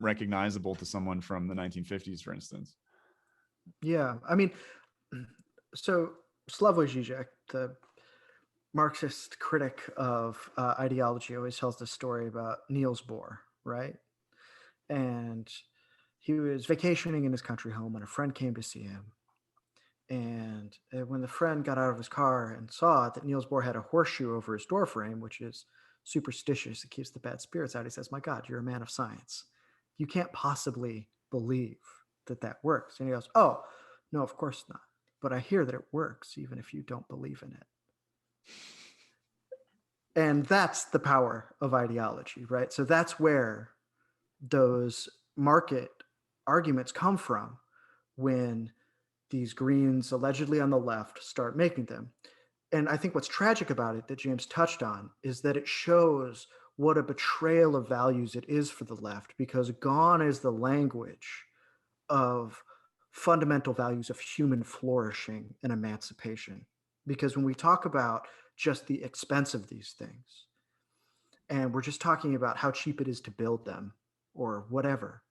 recognizable to someone from the 1950s, for instance. Yeah, I mean, so Slavoj Žižek, the Marxist critic of ideology, always tells this story about Niels Bohr, right? And he was vacationing in his country home and a friend came to see him. And when the friend got out of his car and saw that Niels Bohr had a horseshoe over his doorframe, which is superstitious, it keeps the bad spirits out, he says, "My God, you're a man of science. You can't possibly believe that that works." And he goes, "Oh, no, of course not. But I hear that it works even if you don't believe in it." And that's the power of ideology, right? So that's where those market arguments come from when these Greens allegedly on the left start making them. And I think what's tragic about it that James touched on is that it shows what a betrayal of values it is for the left, because gone is the language of fundamental values of human flourishing and emancipation. Because when we talk about just the expense of these things, and we're just talking about how cheap it is to build them or whatever,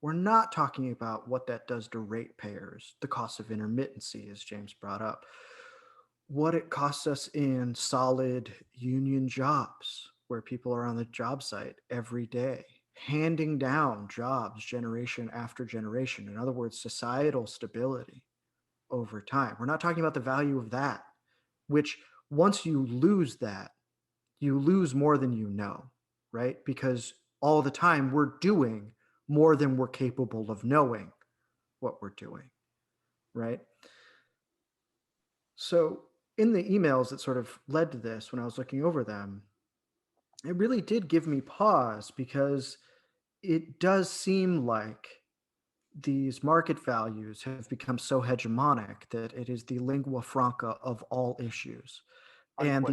we're not talking about what that does to ratepayers, the cost of intermittency, as James brought up, what it costs us in solid union jobs where people are on the job site every day, handing down jobs generation after generation. In other words, societal stability over time. We're not talking about the value of that, which once you lose that, you lose more than you know, right? Because all the time we're doing more than we're capable of knowing what we're doing, right? So in the emails that sort of led to this, when I was looking over them, it really did give me pause, because it does seem like these market values have become so hegemonic that it is the lingua franca of all issues. And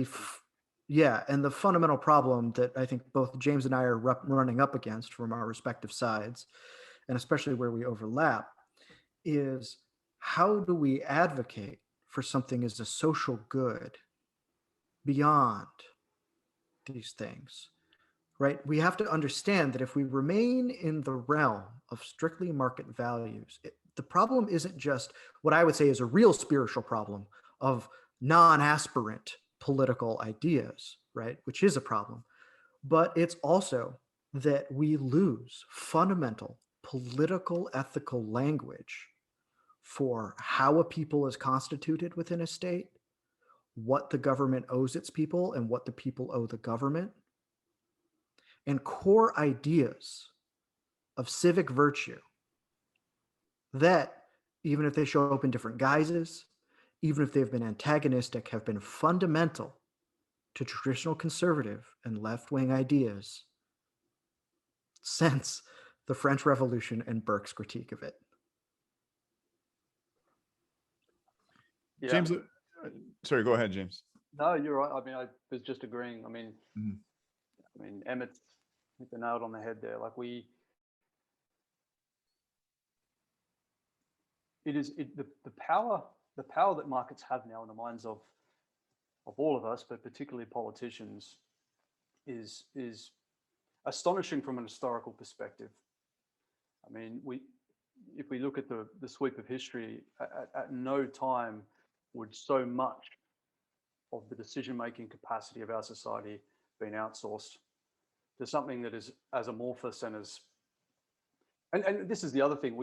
and the fundamental problem that I think both James and I are running up against from our respective sides, and especially where we overlap, is how do we advocate for something as a social good beyond these things, right? We have to understand that if we remain in the realm of strictly market values, the problem isn't just what I would say is a real spiritual problem of non-aspirant political ideas, right? Which is a problem. But it's also that we lose fundamental political ethical language for how a people is constituted within a state, what the government owes its people and what the people owe the government, and core ideas of civic virtue that even if they show up in different guises, even if they've been antagonistic, have been fundamental to traditional conservative and left-wing ideas since the French Revolution and Burke's critique of it. Yeah. James, sorry, go ahead, James. No, you're right. I mean, I was just agreeing. Mhm. Emmet hit the nail on the head there. Like the power that markets have now in the minds of all of us, but particularly politicians, is astonishing from an historical perspective. I mean, if we look at the sweep of history, at no time would so much of the decision-making capacity of our society been outsourced to something that is as amorphous and as, and this is the other thing,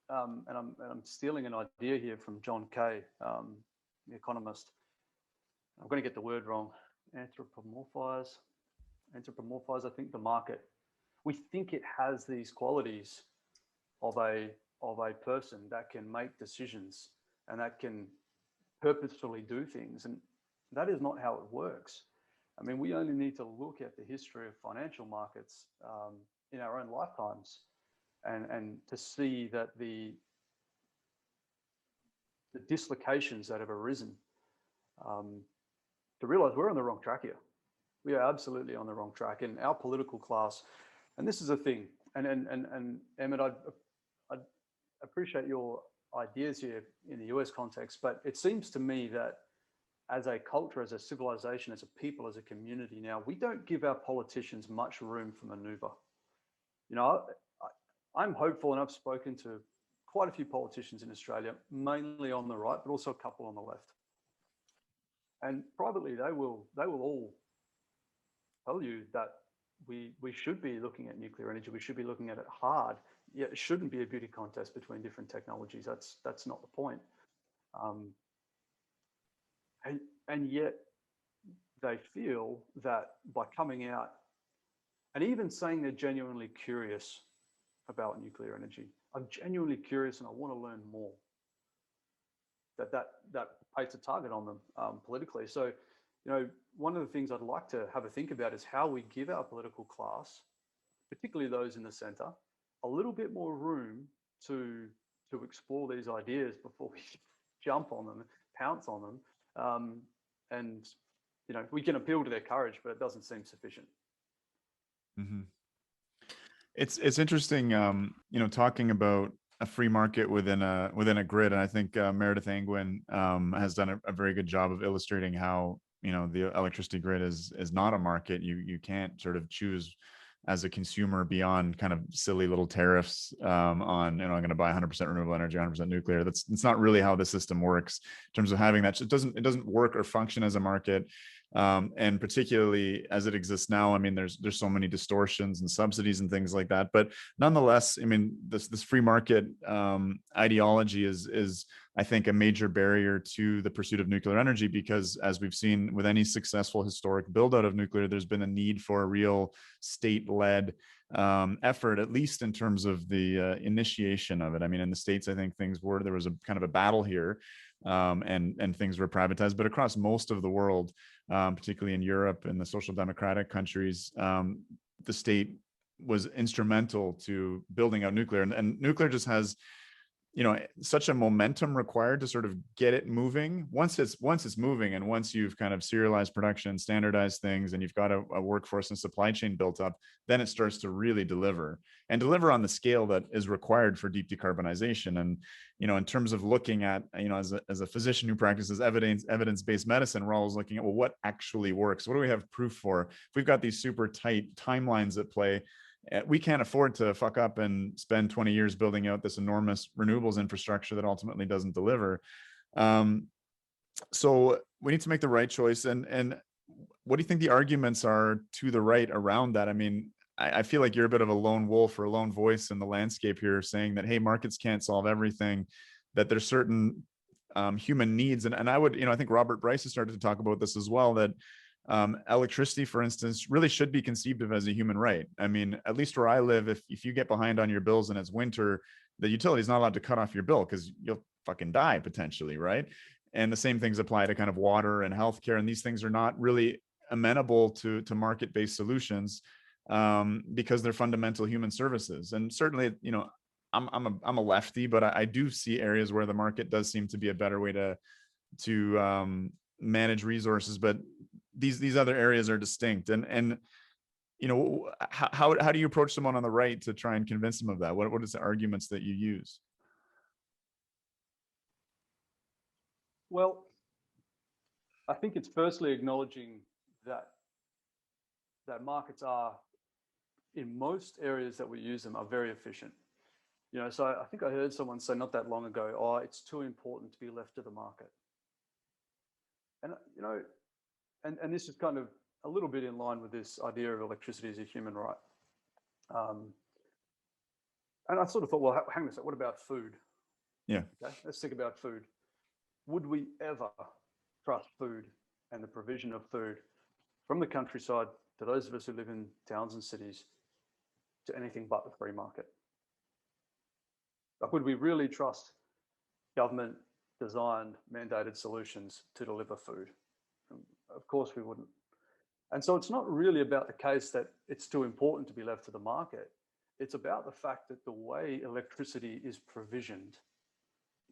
and I'm stealing an idea here from John Kay, the economist. I'm going to get the word wrong. Anthropomorphize, I think, the market. We think it has these qualities of a person that can make decisions and that can purposefully do things, and that is not how it works. I mean, we only need to look at the history of financial markets in our own lifetimes, and to see that the dislocations that have arisen, to realize we're on the wrong track here. We are absolutely on the wrong track, and our political class, and this is a thing, and Emmet, I'd appreciate your ideas here in the US context, but it seems to me that as a culture, as a civilization, as a people, as a community now, we don't give our politicians much room for maneuver. You know, I'm hopeful, and I've spoken to quite a few politicians in Australia, mainly on the right, but also a couple on the left. And privately, they will all tell you that we should be looking at nuclear energy. We should be looking at it hard. Yeah, it shouldn't be a beauty contest between different technologies. That's not the point. And yet they feel that by coming out and even saying they're genuinely curious about nuclear energy, I'm genuinely curious and I want to learn more, that paints a target on them politically. So, you know, one of the things I'd like to have a think about is how we give our political class, particularly those in the center, a little bit more room to explore these ideas before we jump on them, pounce on them. And, you know, we can appeal to their courage, but it doesn't seem sufficient. Mm-hmm. It's interesting, you know, talking about a free market within a grid, and I think Meredith Angwin has done a very good job of illustrating how, you know, the electricity grid is not a market. You can't sort of choose as a consumer beyond kind of silly little tariffs on, you know, I'm going to buy 100% renewable energy, 100% nuclear. It's not really how the system works in terms of having that. It doesn't work or function as a market. And particularly as it exists now, I mean, there's so many distortions and subsidies and things like that. But nonetheless, I mean, this free market ideology is I think a major barrier to the pursuit of nuclear energy, because as we've seen with any successful historic build out of nuclear, there's been a need for a real state-led effort, at least in terms of the initiation of it. I mean, in the States, I think there was a kind of a battle here, and things were privatized, but across most of the world, particularly in Europe and the social democratic countries, the state was instrumental to building out nuclear, and nuclear just has, you know, such a momentum required to sort of get it moving. Once it's moving, and once you've kind of serialized production, standardized things, and you've got a workforce and supply chain built up, then it starts to really deliver on the scale that is required for deep decarbonization. And, you know, in terms of looking at, you know, as a physician who practices evidence-based medicine, we're always looking at, well, what actually works? What do we have proof for? If we've got these super tight timelines at play, we can't afford to fuck up and spend 20 years building out this enormous renewables infrastructure that ultimately doesn't deliver. So we need to make the right choice. And what do you think the arguments are to the right around that? I mean, I feel like you're a bit of a lone wolf or a lone voice in the landscape here, saying that, hey, markets can't solve everything, that there's certain human needs. And I would, you know, I think Robert Bryce has started to talk about this as well, that Electricity, for instance, really should be conceived of as a human right. I mean, at least where I live, if you get behind on your bills and it's winter, the utility is not allowed to cut off your bill because you'll fucking die potentially, right? And the same things apply to kind of water and healthcare, and these things are not really amenable to market-based solutions, because they're fundamental human services. And certainly, you know, I'm a lefty, but I do see areas where the market does seem to be a better way to manage resources. But these other areas are distinct. And you know, how do you approach someone on the right to try and convince them of that? What is the arguments that you use? Well, I think it's firstly acknowledging that markets are, in most areas that we use them, are very efficient. You know, so I think I heard someone say not that long ago, oh, it's too important to be left to the market. And, you know, and this is kind of a little bit in line with this idea of electricity as a human right. And I sort of thought, well, hang on a second, what about food? Yeah. Okay, let's think about food. Would we ever trust food and the provision of food from the countryside to those of us who live in towns and cities to anything but the free market? Like, would we really trust government designed mandated solutions to deliver food? Of course we wouldn't. And so it's not really about the case that it's too important to be left to the market. It's about the fact that the way electricity is provisioned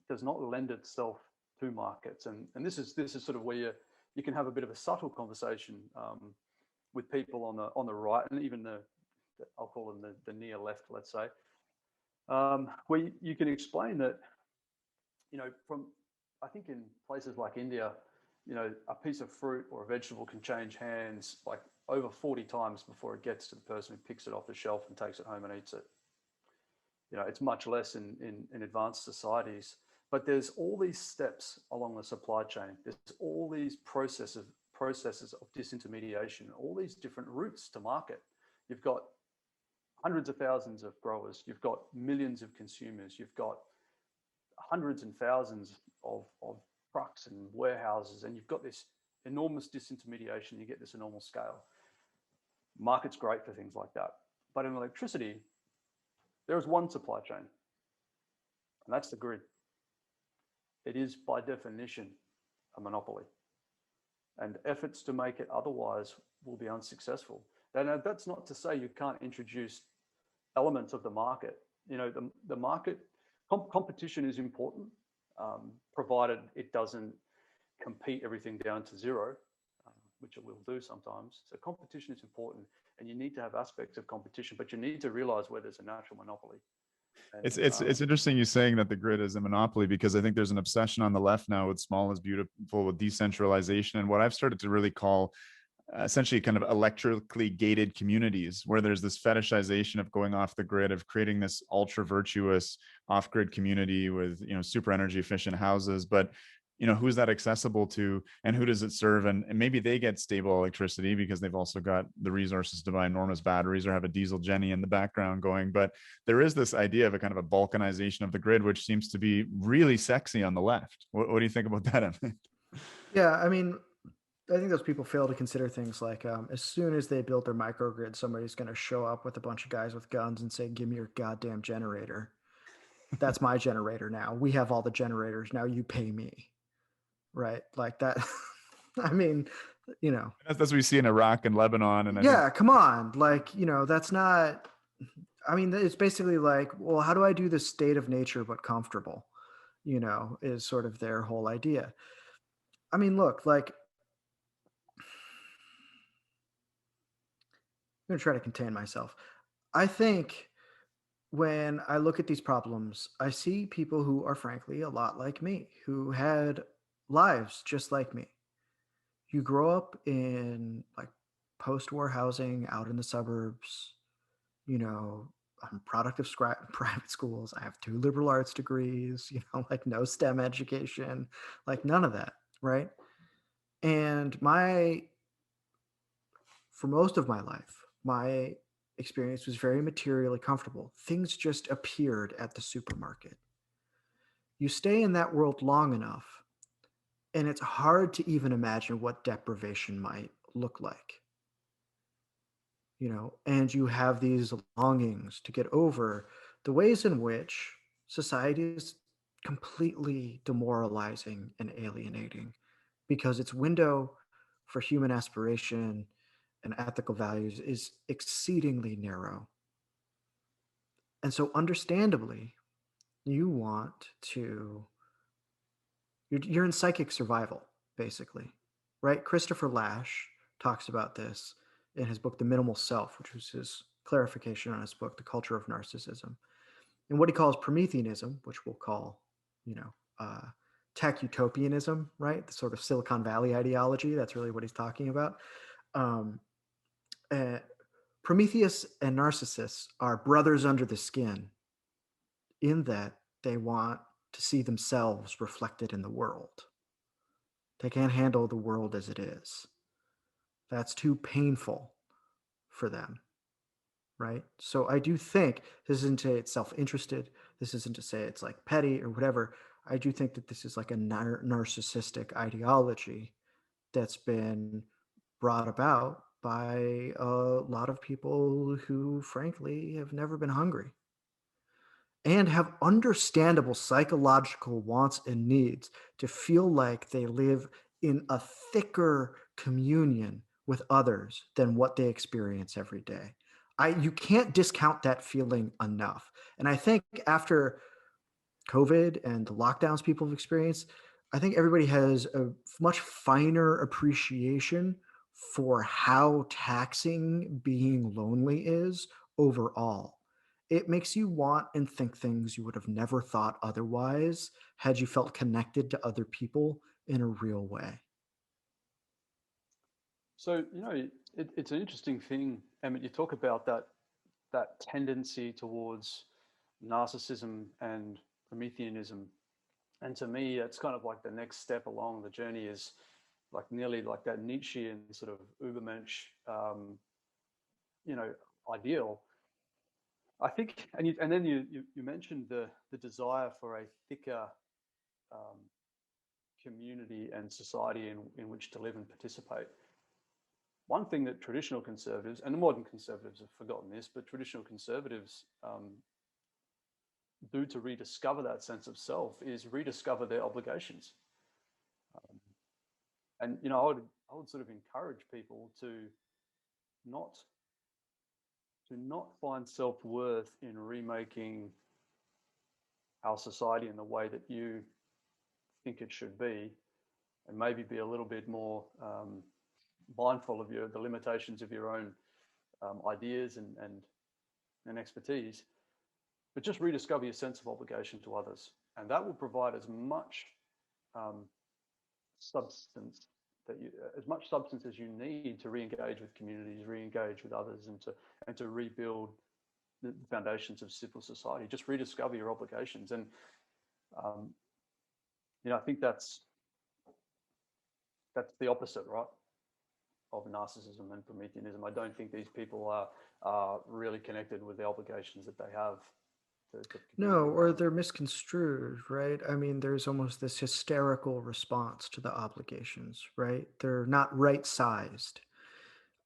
does not lend itself to markets. And this is sort of where you can have a bit of a subtle conversation with people on the right, and even I'll call them the near left, let's say, where you can explain that, you know, I think in places like India, you know, a piece of fruit or a vegetable can change hands like over 40 times before it gets to the person who picks it off the shelf and takes it home and eats it. You know, it's much less in advanced societies, but there's all these steps along the supply chain. There's all these processes of disintermediation, all these different routes to market. You've got hundreds of thousands of growers, you've got millions of consumers, you've got hundreds and thousands of trucks and warehouses, and you've got this enormous disintermediation, you get this enormous scale. Market's great for things like that. But in electricity, there is one supply chain, and that's the grid. It is by definition a monopoly, and efforts to make it otherwise will be unsuccessful. And that's not to say you can't introduce elements of the market. You know, the market competition is important, provided it doesn't compete everything down to zero, which it will do sometimes. So competition is important, and you need to have aspects of competition, but you need to realize where there's a natural monopoly. And, it's interesting you saying that the grid is a monopoly, because I think there's an obsession on the left now with small is beautiful, with decentralization, and what I've started to really call essentially kind of electrically gated communities, where there's this fetishization of going off the grid, of creating this ultra virtuous off-grid community with, you know, super energy efficient houses. But, you know, who's that accessible to, and who does it serve? And maybe they get stable electricity because they've also got the resources to buy enormous batteries or have a diesel Jenny in the background going. But there is this idea of a kind of a balkanization of the grid, which seems to be really sexy on the left. What do you think about that, Emmet? Yeah, I mean, I think those people fail to consider things like as soon as they build their microgrid, somebody's going to show up with a bunch of guys with guns and say, "Give me your goddamn generator. That's my generator now. We have all the generators. Now you pay me." Right? Like that. I mean, you know. That's what we see in Iraq and Lebanon. And yeah, come on. Like, you know, that's not, I mean, it's basically like, well, how do I do this state of nature but comfortable? You know, is sort of their whole idea. I mean, look, like, I'm going to try to contain myself. I think when I look at these problems, I see people who are frankly a lot like me, who had lives just like me. You grow up in like post-war housing out in the suburbs. You know, I'm a product of private schools. I have 2 liberal arts degrees, you know, like no STEM education, like none of that, right? And for most of my life, my experience was very materially comfortable. Things just appeared at the supermarket. You stay in that world long enough, and it's hard to even imagine what deprivation might look like? And you have these longings to get over the ways in which society is completely demoralizing and alienating because its window for human aspiration and ethical values is exceedingly narrow. And so, understandably, you want to, you're in psychic survival, basically, right? Christopher Lasch talks about this in his book, The Minimal Self, which was his clarification on his book, The Culture of Narcissism. And what he calls Prometheanism, which we'll call, you know, uh, tech utopianism, right? The sort of Silicon Valley ideology. That's really what he's talking about. Um, uh, Prometheus and Narcissus are brothers under the skin in that they want to see themselves reflected in the world. They can't handle the world as it is. That's too painful for them, right? So I do think this isn't to say it's self-interested. This isn't to say it's like petty or whatever. I do think that this is like a narcissistic ideology that's been brought about by a lot of people who, frankly, have never been hungry and have understandable psychological wants and needs to feel like they live in a thicker communion with others than what they experience every day. You can't discount that feeling enough. And I think after COVID and the lockdowns people have experienced, I think everybody has a much finer appreciation for how taxing being lonely is overall. It makes you want and think things you would have never thought otherwise had you felt connected to other people in a real way. So, it's an interesting thing, Emmett. You talk about that tendency towards narcissism and Prometheanism. And to me, it's kind of like the next step along the journey is like nearly like that Nietzschean sort of Übermensch, you know, ideal. I think, and then you mentioned the desire for a thicker um, community and society in which to live and participate. One thing that traditional conservatives and the modern conservatives have forgotten this, but traditional conservatives do to rediscover that sense of self is rediscover their obligations. Um, and I would sort of encourage people not not find self-worth in remaking our society in the way that you think it should be, and maybe be a little bit more mindful of the limitations of your own ideas and expertise, but just rediscover your sense of obligation to others, and that will provide as much substance as much substance as you need to re-engage with communities, re-engage with others, and to rebuild the foundations of civil society. Just rediscover your obligations, and I think that's the opposite, right, of narcissism and Prometheanism. I don't think these people are really connected with the obligations that they have. No, or they're misconstrued, right? I mean, there's almost this hysterical response to the obligations, right? They're not right-sized.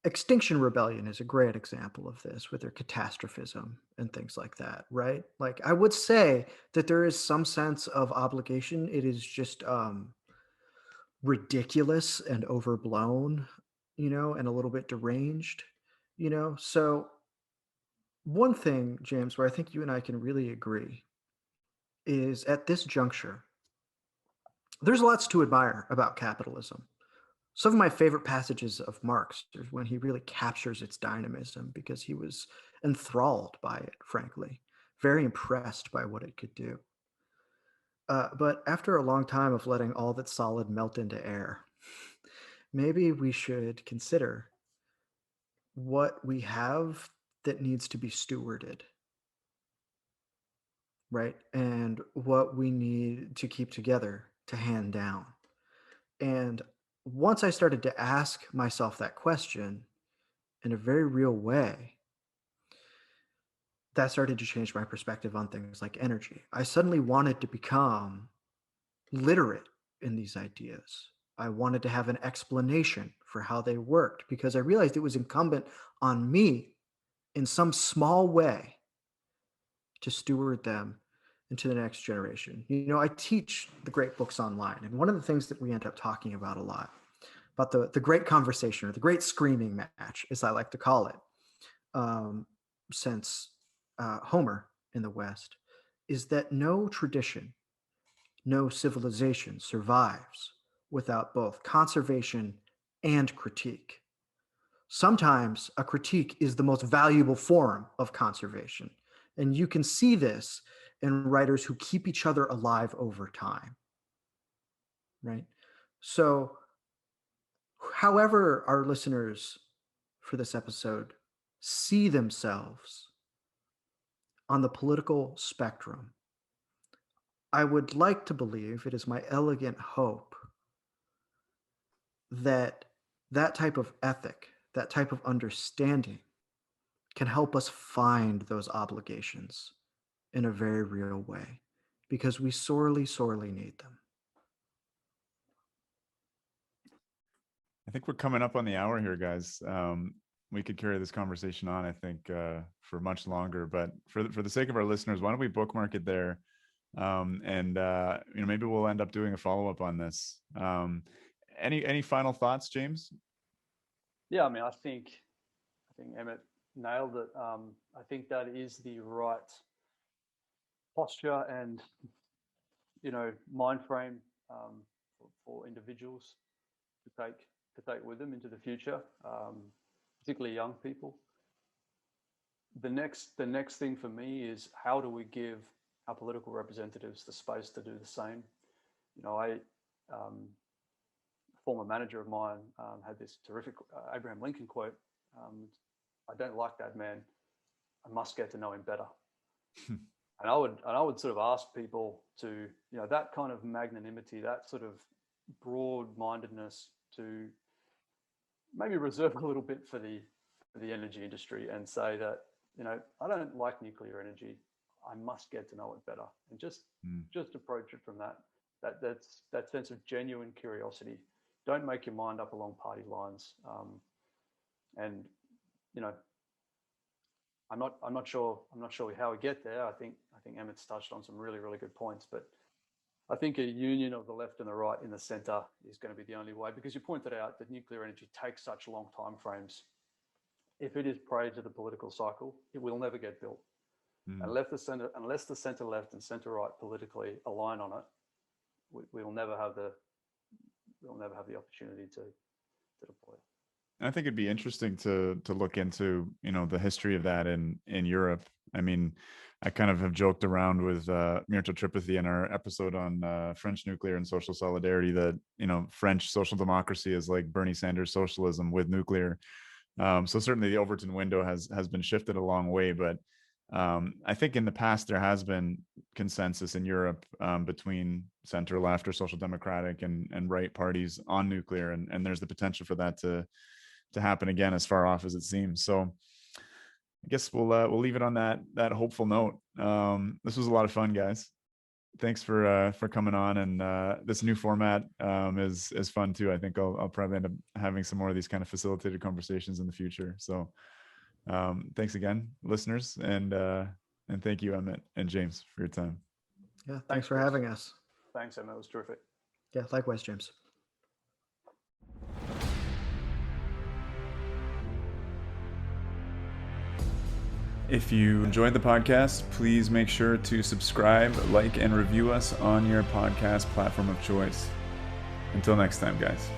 Extinction Rebellion is a great example of this with their catastrophism and things like that, right? Like, I would say that there is some sense of obligation. It is just ridiculous and overblown, and a little bit deranged, So one thing, James, where I think you and I can really agree is at this juncture, there's lots to admire about capitalism. Some of my favorite passages of Marx is when he really captures its dynamism because he was enthralled by it, frankly, very impressed by what it could do. But after a long time of letting all that's solid melt into air, maybe we should consider what we have that needs to be stewarded, right? And what we need to keep together to hand down. And once I started to ask myself that question in a very real way, that started to change my perspective on things like energy. I suddenly wanted to become literate in these ideas, I wanted to have an explanation for how they worked because I realized it was incumbent on me in some small way to steward them into the next generation. I teach the great books online, and one of the things that we end up talking about a lot, about the great conversation or the great screaming match, as I like to call it, since Homer in the West, is that no tradition, no civilization survives without both conservation and critique. Sometimes a critique is the most valuable form of conservation. And you can see this in writers who keep each other alive over time, right? So, however our listeners for this episode see themselves on the political spectrum, I would like to believe, it is my elegant hope, that that type of ethic, that type of understanding can help us find those obligations in a very real way, because we sorely, sorely need them. I think we're coming up on the hour here, guys. We could carry this conversation on, I think, for much longer. But for the sake of our listeners, why don't we bookmark it there? And maybe we'll end up doing a follow-up on this. Any final thoughts, James? Yeah, I mean, I think Emmet nailed it. I think that is the right posture and mind frame for individuals to take with them into the future, particularly young people. The next thing for me is, how do we give our political representatives the space to do the same? Former manager of mine had this terrific Abraham Lincoln quote: "I don't like that man. I must get to know him better." And I would sort of ask people to, that kind of magnanimity, that sort of broad-mindedness, to maybe reserve a little bit for the energy industry, and say that, I don't like nuclear energy. I must get to know it better, and just approach it from that sense of genuine curiosity. Don't make your mind up along party lines. And I'm not sure how we get there. I think Emmet's touched on some really, really good points, but I think a union of the left and the right in the center is going to be the only way, because you pointed out that nuclear energy takes such long time frames. If it is prey to the political cycle, it will never get built. Unless the center left and center right politically align on it, we will never have the opportunity to deploy it. I think it'd be interesting to look into, the history of that in Europe. I mean, I kind of have joked around with Mirto Tripathi in our episode on French nuclear and social solidarity that, French social democracy is like Bernie Sanders socialism with nuclear. So certainly the Overton window has been shifted a long way, but I think in the past there has been consensus in Europe between center left or social democratic and right parties on nuclear, and there's the potential for that to happen again, as far off as it seems. So I guess we'll leave it on that hopeful note. This was a lot of fun, guys. Thanks for coming on, and this new format is fun too. I think I'll probably end up having some more of these kind of facilitated conversations in the future. So thanks again, listeners, and thank you, Emmet and James, for your time. Yeah, thanks for having us. Thanks, Emmet. It was terrific. Yeah, likewise, James. If you enjoyed the podcast, please make sure to subscribe, like, and review us on your podcast platform of choice. Until next time, guys.